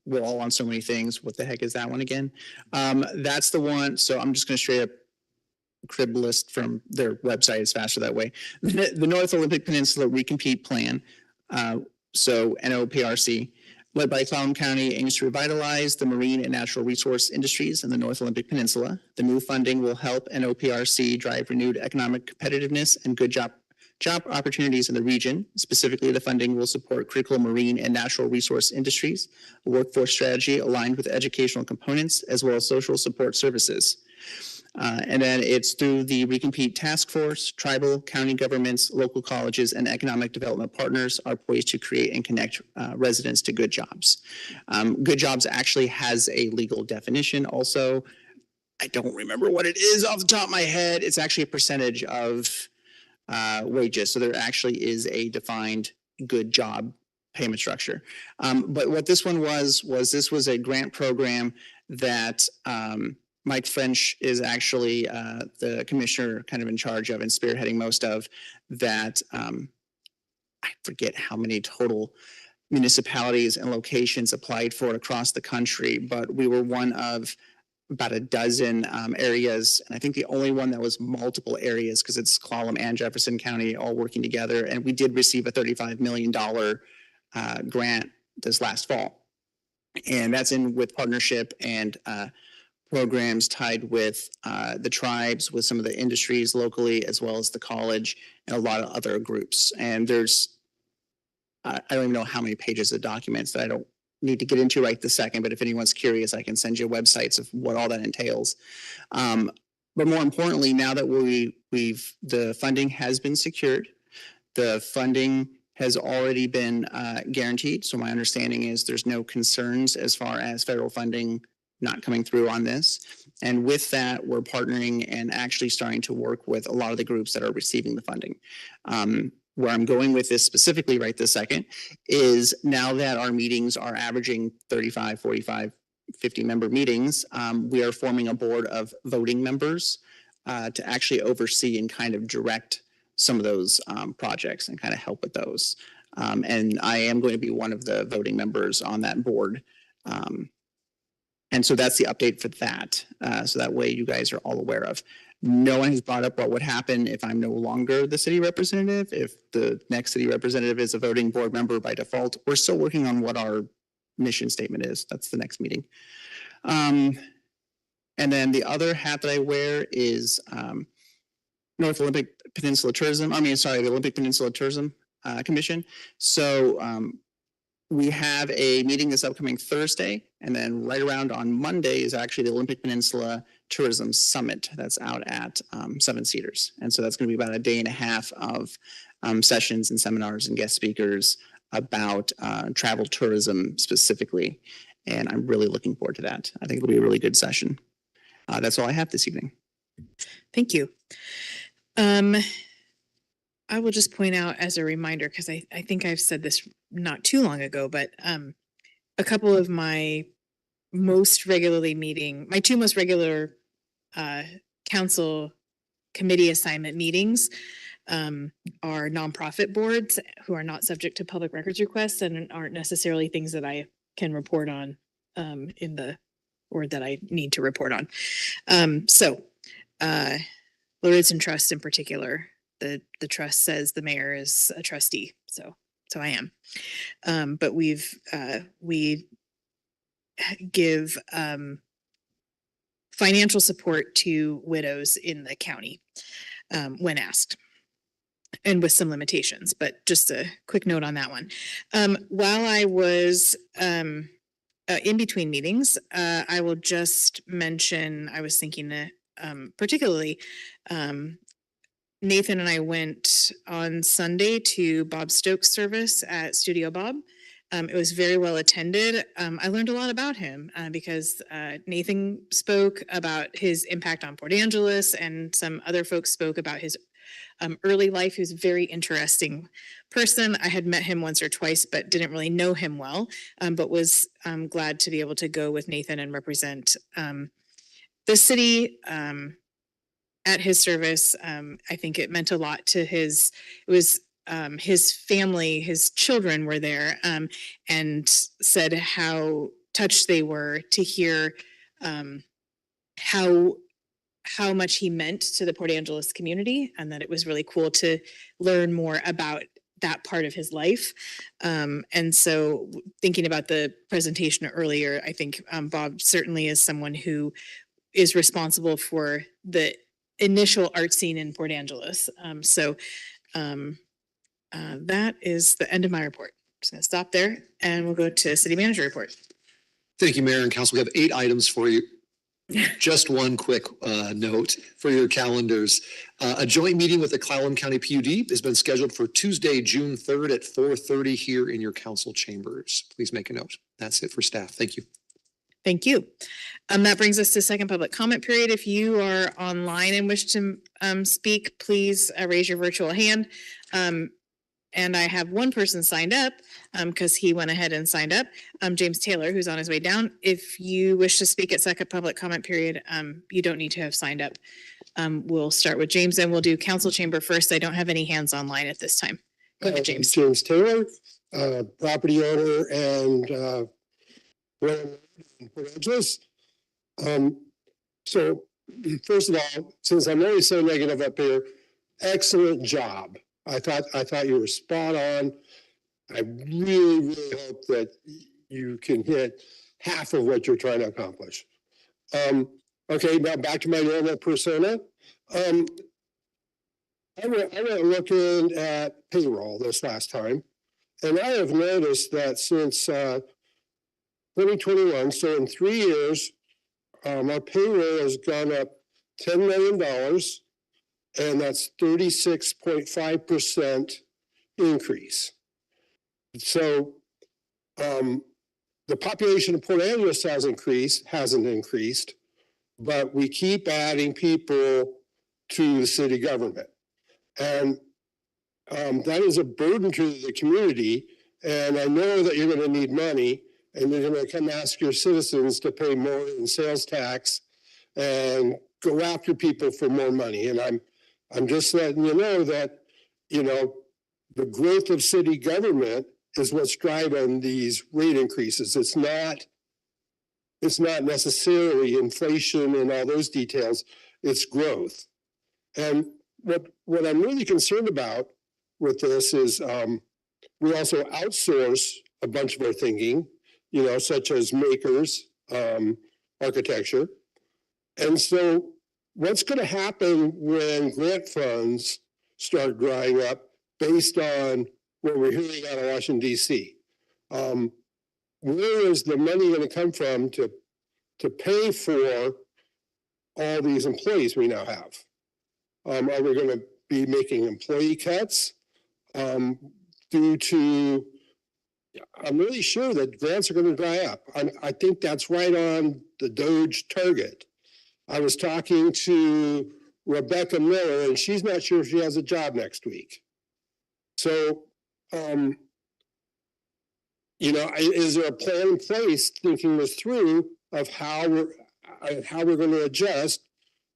we're all on so many things. What the heck is that one again? That's the one. So I'm just going to straight up crib list from their website. It's faster that way. The North Olympic Peninsula Recompete Plan, so NOPRC, led by Clallam County, aims to revitalize the marine and natural resource industries in the North Olympic Peninsula. The new funding will help NOPRC drive renewed economic competitiveness and good job opportunities in the region. Specifically, the funding will support critical marine and natural resource industries, a workforce strategy aligned with educational components, as well as social support services. And then it's through the Recompete Task Force, tribal, county governments, local colleges, and economic development partners are poised to create and connect residents to good jobs. Good jobs actually has a legal definition also. I don't remember what it is off the top of my head. It's actually a percentage of wages. So there actually is a defined good job payment structure. But what this one was this was a grant program that Mike French is actually the commissioner kind of in charge of and spearheading most of that. I forget how many total municipalities and locations applied for it across the country, but we were one of about a dozen areas. And I think the only one that was multiple areas, because it's Clallam and Jefferson County all working together. And we did receive a $35 million grant this last fall. And that's in with partnership and programs tied with the tribes, with some of the industries locally, as well as the college and a lot of other groups. And there's, I don't even know how many pages of documents that I don't need to get into right this second, but if anyone's curious, I can send you websites of what all that entails. But more importantly, now that the funding has been secured, the funding has already been guaranteed. So my understanding is there's no concerns as far as federal funding not coming through on this. And with that, we're partnering and actually starting to work with a lot of the groups that are receiving the funding. Where I'm going with this specifically right this second is now that our meetings are averaging 35, 45, 50 member meetings, we are forming a board of voting members to actually oversee and kind of direct some of those projects and kind of help with those. And I am going to be one of the voting members on that board. And so that's the update for that. So that way you guys are all aware of. No one has brought up what would happen if I'm no longer the city representative, if the next city representative is a voting board member by default. We're still working on what our mission statement is. That's the next meeting. And then the other hat that I wear is North Olympic Peninsula Tourism. The Olympic Peninsula Tourism Commission. So we have a meeting this upcoming Thursday, and then right around on Monday is actually the Olympic Peninsula Tourism Summit that's out at Seven Cedars. And so that's going to be about a day and a half of sessions and seminars and guest speakers about travel tourism specifically. And I'm really looking forward to that. I think it'll be a really good session. That's all I have this evening. Thank you. I will just point out as a reminder, because I think I've said this not too long ago, but a couple of my two most regular council committee assignment meetings are nonprofit boards who are not subject to public records requests and aren't necessarily things that I can report on or that I need to report on. Lauritzen Trust in particular, the trust says the mayor is a trustee, so I am. But we give financial support to widows in the county when asked, and with some limitations, but just a quick note on that one. While I was in between meetings, I will just mention, I was thinking that particularly Nathan and I went on Sunday to Bob Stokes' service at Studio Bob. It was very well attended. I learned a lot about him because Nathan spoke about his impact on Port Angeles, and some other folks spoke about his early life. He was a very interesting person. I had met him once or twice, but didn't really know him well, but was glad to be able to go with Nathan and represent the city at his service. I think it meant a lot to his family, his children were there, and said how touched they were to hear how much he meant to the Port Angeles community, and that it was really cool to learn more about that part of his life. And so thinking about the presentation earlier, I think Bob certainly is someone who is responsible for the initial art scene in Port Angeles. That is the end of my report. I'm just gonna stop there and we'll go to city manager report. Thank you, Mayor and Council. We have 8 items for you. Just one quick note for your calendars. A joint meeting with the Clallam County PUD has been scheduled for Tuesday, June 3rd at 4:30 here in your council chambers. Please make a note. That's it for staff. Thank you. Thank you. That brings us to second public comment period. If you are online and wish to speak, please raise your virtual hand. And I have one person signed up because he went ahead and signed up, James Taylor, who's on his way down. If you wish to speak at second public comment period, you don't need to have signed up. We'll start with James and we'll do council chamber first. I don't have any hands online at this time. Go ahead, James. James Taylor, property owner and Port Angeles. So first of all, since I'm always so negative up here, excellent job. I thought you were spot on. I really hope that you can hit half of what you're trying to accomplish. Okay, now back to my normal persona. I went looking at payroll this last time, and I have noticed that since 2021, so in 3 years, our payroll has gone up $10 million, and that's 36.5% increase. So the population of Port Angeles hasn't increased, but we keep adding people to the city government. And that is a burden to the community. And I know that you're going to need money, and you're going to come ask your citizens to pay more in sales tax and go after people for more money. And I'm just letting you know that, you know, the growth of city government is what's driving these rate increases. It's not necessarily inflation and all those details, it's growth. And what I'm really concerned about with this is we also outsource a bunch of our thinking, you know, such as makers, architecture. And so what's going to happen when grant funds start drying up based on what we're hearing out of Washington, D.C.? Where is the money going to come from to pay for all these employees we now have? Are we going to be making employee cuts due to, I'm really sure that grants are going to dry up. I think that's right on the DOGE target. I was talking to Rebecca Miller, and she's not sure if she has a job next week. So, you know, is there a plan in place, thinking this through, of how we're going to adjust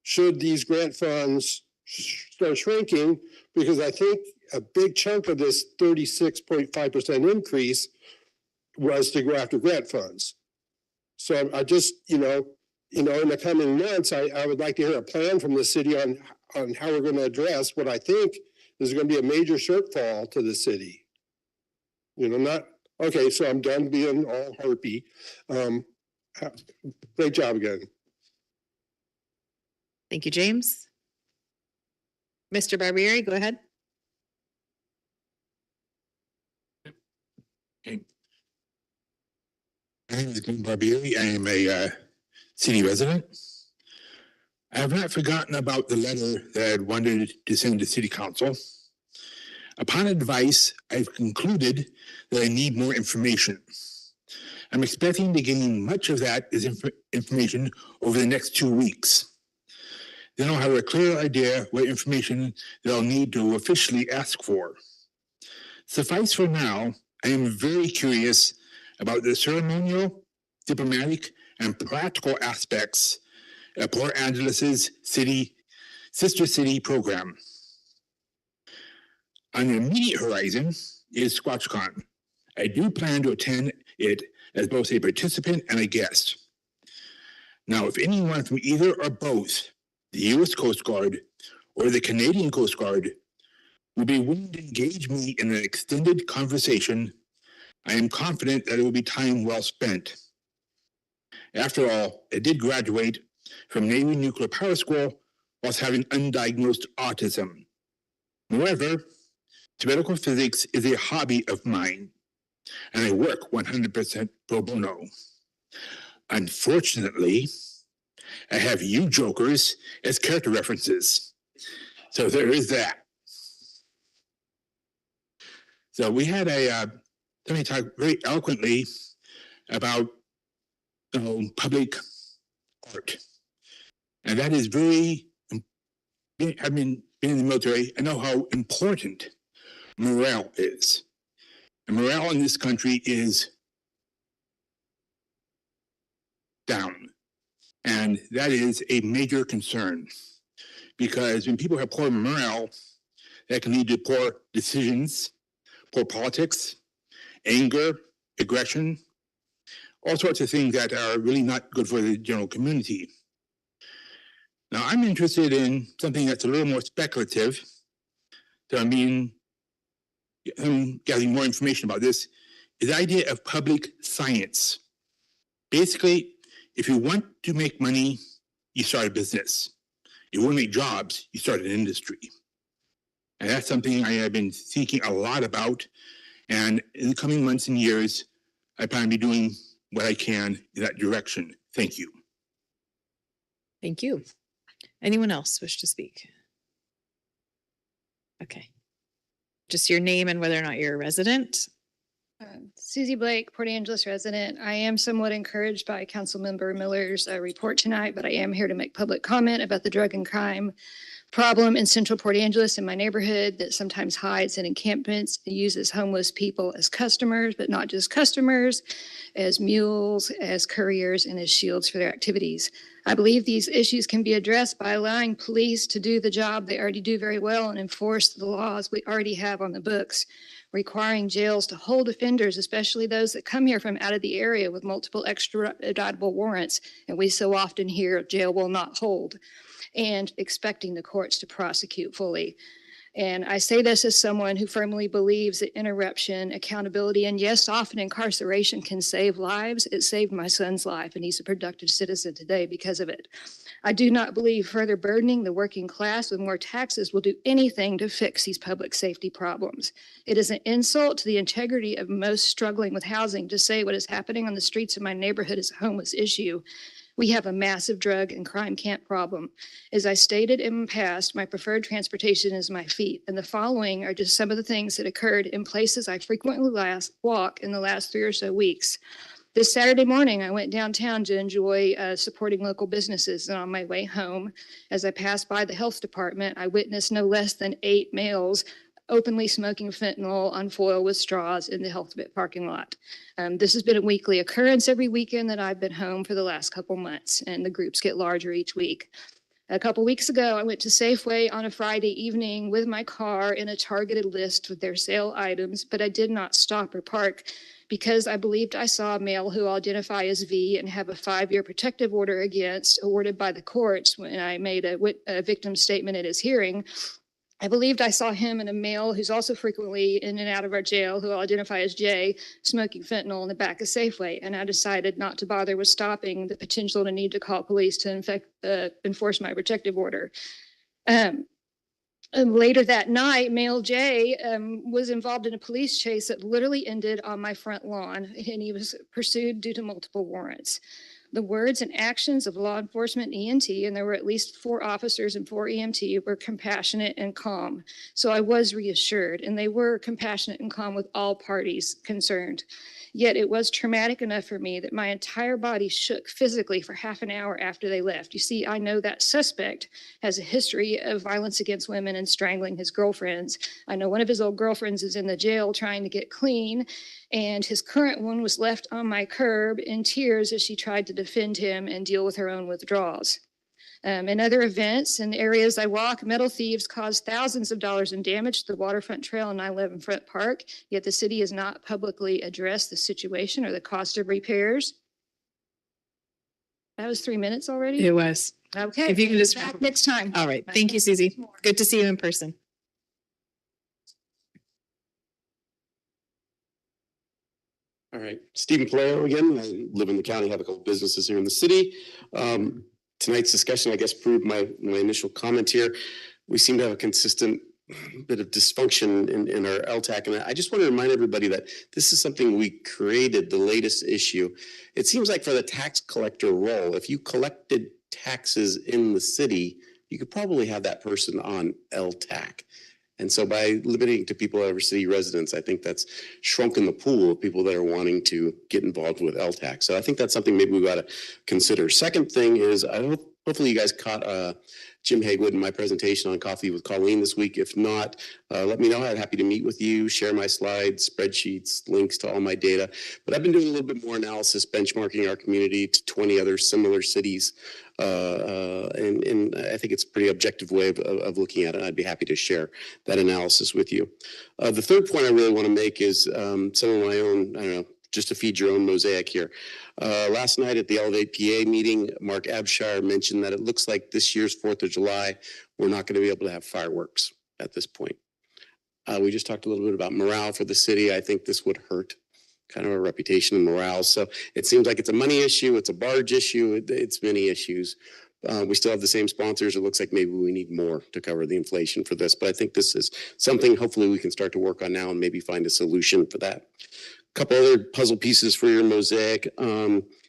should these grant funds start shrinking? Because I think a big chunk of this 36.5% increase was to go after grant funds. So I just, you know, in the coming months, I would like to hear a plan from the city on how we're going to address what I think is going to be a major shortfall to the city. You know, not, okay, so I'm done being all harpy. Great job again. Thank you, James. Mr. Barbieri, go ahead. Okay. My name is Glenn Barbieri. I am a city resident. I have not forgotten about the letter that I wanted to send to City Council. Upon advice, I've concluded that I need more information. I'm expecting to gain much of that as information over the next 2 weeks. Then I'll have a clear idea what information that I'll need to officially ask for. Suffice for now, I am very curious about the ceremonial, diplomatic, and practical aspects of Port Angeles' sister city program. On the immediate horizon is SquatchCon. I do plan to attend it as both a participant and a guest. Now, if anyone from either or both the U.S. Coast Guard or the Canadian Coast Guard would be willing to engage me in an extended conversation, I am confident that it will be time well spent. After all, I did graduate from Navy Nuclear Power School whilst having undiagnosed autism. Moreover, theoretical physics is a hobby of mine, and I work 100% pro bono. Unfortunately, I have you jokers as character references. So there is that. So we had somebody talk very eloquently about public art. And that is very, I've been in the military, I know how important morale is. And morale in this country is down. And that is a major concern, because when people have poor morale, that can lead to poor decisions, poor politics, anger, aggression, all sorts of things that are really not good for the general community. Now, I'm interested in something that's a little more speculative. So I'm gathering more information about this, is the idea of public science. Basically, if you want to make money, you start a business. If you want to make jobs, you start an industry. And that's something I have been thinking a lot about. And in the coming months and years, I plan to be doing what I can in that direction. Thank you. Thank you. Anyone else wish to speak? Okay. Just your name and whether or not you're a resident. Susie Blake, Port Angeles resident. I am somewhat encouraged by Councilmember Miller's report tonight, but I am here to make public comment about the drug and crime problem in central Port Angeles in my neighborhood that sometimes hides in encampments and uses homeless people as customers, but not just customers, as mules, as couriers, and as shields for their activities. I believe these issues can be addressed by allowing police to do the job they already do very well and enforce the laws we already have on the books, requiring jails to hold offenders, especially those that come here from out of the area with multiple extraditable warrants, and we so often hear jail will not hold, and expecting the courts to prosecute fully. And I say this as someone who firmly believes that interruption, accountability, and yes, often incarceration can save lives. It saved my son's life, and he's a productive citizen today because of it. I do not believe further burdening the working class with more taxes will do anything to fix these public safety problems. It is an insult to the integrity of most struggling with housing to say what is happening on the streets of my neighborhood is a homeless issue. We have a massive drug and crime camp problem. As I stated in the past, my preferred transportation is my feet, and the following are just some of the things that occurred in places I frequently walk in the last 3 or so weeks. This Saturday morning, I went downtown to enjoy supporting local businesses, and on my way home, as I passed by the health department, I witnessed no less than 8 males openly smoking fentanyl on foil with straws in the health parking lot. This has been a weekly occurrence every weekend that I've been home for the last couple months, and the groups get larger each week. A couple weeks ago, I went to Safeway on a Friday evening with my car in a targeted list with their sale items, but I did not stop or park because I believed I saw a male who I'll identify as V and have a 5-year protective order against, awarded by the courts when I made a victim statement at his hearing. I believed I saw him and a male who's also frequently in and out of our jail, who I'll identify as Jay, smoking fentanyl in the back of Safeway. And I decided not to bother with stopping the potential to need to call police to enforce my protective order. Later that night, male Jay was involved in a police chase that literally ended on my front lawn, and he was pursued due to multiple warrants. The words and actions of law enforcement EMT, and there were at least 4 officers and 4 EMT, were compassionate and calm. So I was reassured, and they were compassionate and calm with all parties concerned. Yet it was traumatic enough for me that my entire body shook physically for half an hour after they left. You see, I know that suspect has a history of violence against women and strangling his girlfriends. I know one of his old girlfriends is in the jail trying to get clean, and his current one was left on my curb in tears as she tried to defend him and deal with her own withdrawals. In other events, in the areas I walk, metal thieves cause thousands of dollars in damage to the waterfront trail in 911 Front Park, yet the city has not publicly addressed the situation or the cost of repairs. That was 3 minutes already? It was. Okay. If you can just back next time. All right. Thank you, Susie. Good to see you in person. All right, Stephen Palaio again. I live in the county, have a couple businesses here in the city. Tonight's discussion, I guess, proved my initial comment here. We seem to have a consistent bit of dysfunction in our LTAC. And I just want to remind everybody that this is something we created, the latest issue. It seems like for the tax collector role, if you collected taxes in the city, you could probably have that person on LTAC. And so by limiting to people that are city residents, I think that's shrunken the pool of people that are wanting to get involved with LTAC. So I think that's something maybe we've got to consider. Second thing is, hopefully you guys caught Jim Hagwood in my presentation on Coffee with Colleen this week. If not, let me know. I'm happy to meet with you, share my slides, spreadsheets, links to all my data. But I've been doing a little bit more analysis, benchmarking our community to 20 other similar cities. And I think it's a pretty objective way of looking at it. I'd be happy to share that analysis with you. The third point I really want to make is some of my own, I don't know, just to feed your own mosaic here. Last night at the Elevate PA meeting, Mark Abshire mentioned that it looks like this year's 4th of July, we're not going to be able to have fireworks at this point. We just talked a little bit about morale for the city. I think this would hurt kind of a reputation and morale. So it seems like it's a money issue, it's a barge issue, it's many issues. We still have the same sponsors. It looks like maybe we need more to cover the inflation for this, but I think this is something hopefully we can start to work on now and maybe find a solution for that. A couple other puzzle pieces for your mosaic.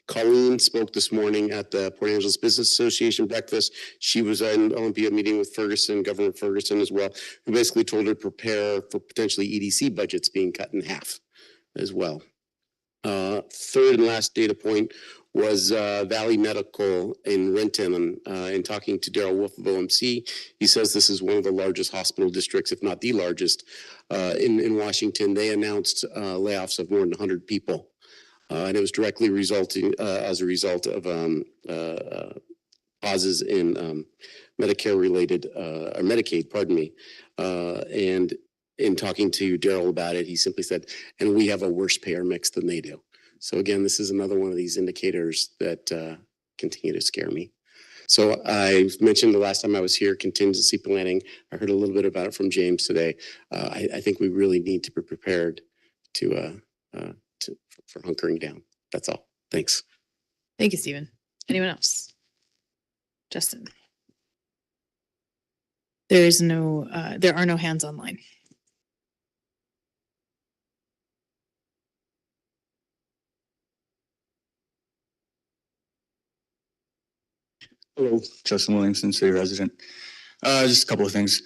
Colleen spoke this morning at the Port Angeles Business Association breakfast. She was in Olympia meeting with Ferguson, Governor Ferguson as well, who basically told her to prepare for potentially EDC budgets being cut in half as well. Third and last data point was Valley Medical in Renton. In talking to Daryl Wolf of OMC, he says this is one of the largest hospital districts, if not the largest, in Washington. They announced layoffs of more than 100 people. And it was directly resulting as a result of pauses in Medicare-related or Medicaid, pardon me. And in talking to Daryl about it, he simply said, "And we have a worse payer mix than they do." So again, this is another one of these indicators that continue to scare me. So I mentioned the last time I was here, contingency planning. I heard a little bit about it from James today. I think we really need to be prepared for hunkering down. That's all. Thanks. Thank you, Stephen. Anyone else? Justin? There are no hands online. Hello, Justin Williamson, city resident. Just a couple of things.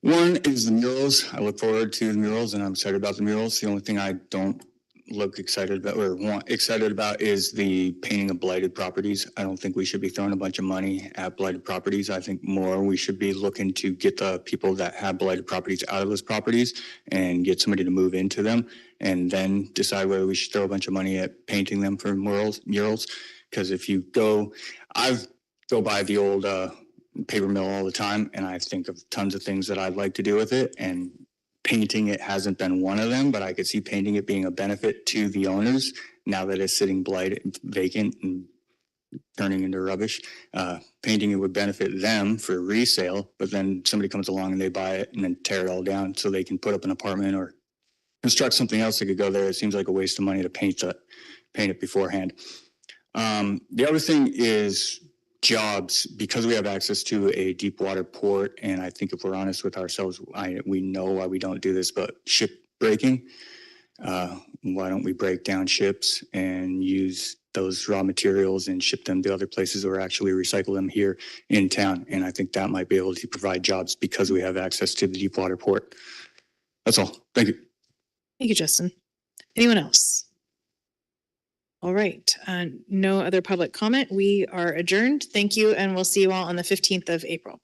One is the murals. I look forward to the murals and I'm excited about the murals. The only thing I don't look excited about or want excited about is the painting of blighted properties. I don't think we should be throwing a bunch of money at blighted properties. I think more we should be looking to get the people that have blighted properties out of those properties and get somebody to move into them and then decide whether we should throw a bunch of money at painting them for murals. Because if you go, I go by the old paper mill all the time and I think of tons of things that I'd like to do with it, and painting it hasn't been one of them, but I could see painting it being a benefit to the owners now that it's sitting blighted, vacant and turning into rubbish. Painting it would benefit them for resale, but then somebody comes along and they buy it and then tear it all down so they can put up an apartment or construct something else that could go there. It seems like a waste of money to paint it beforehand. The other thing is jobs, because we have access to a deep water port, and I think if we're honest with ourselves, we know why we don't do this, but ship breaking. Why don't we break down ships and use those raw materials and ship them to other places or actually recycle them here in town? And I think that might be able to provide jobs because we have access to the deep water port. That's all. Thank you. Thank you, Justin. Anyone else? All right. No other public comment. We are adjourned. Thank you, and we'll see you all on the 15th of April.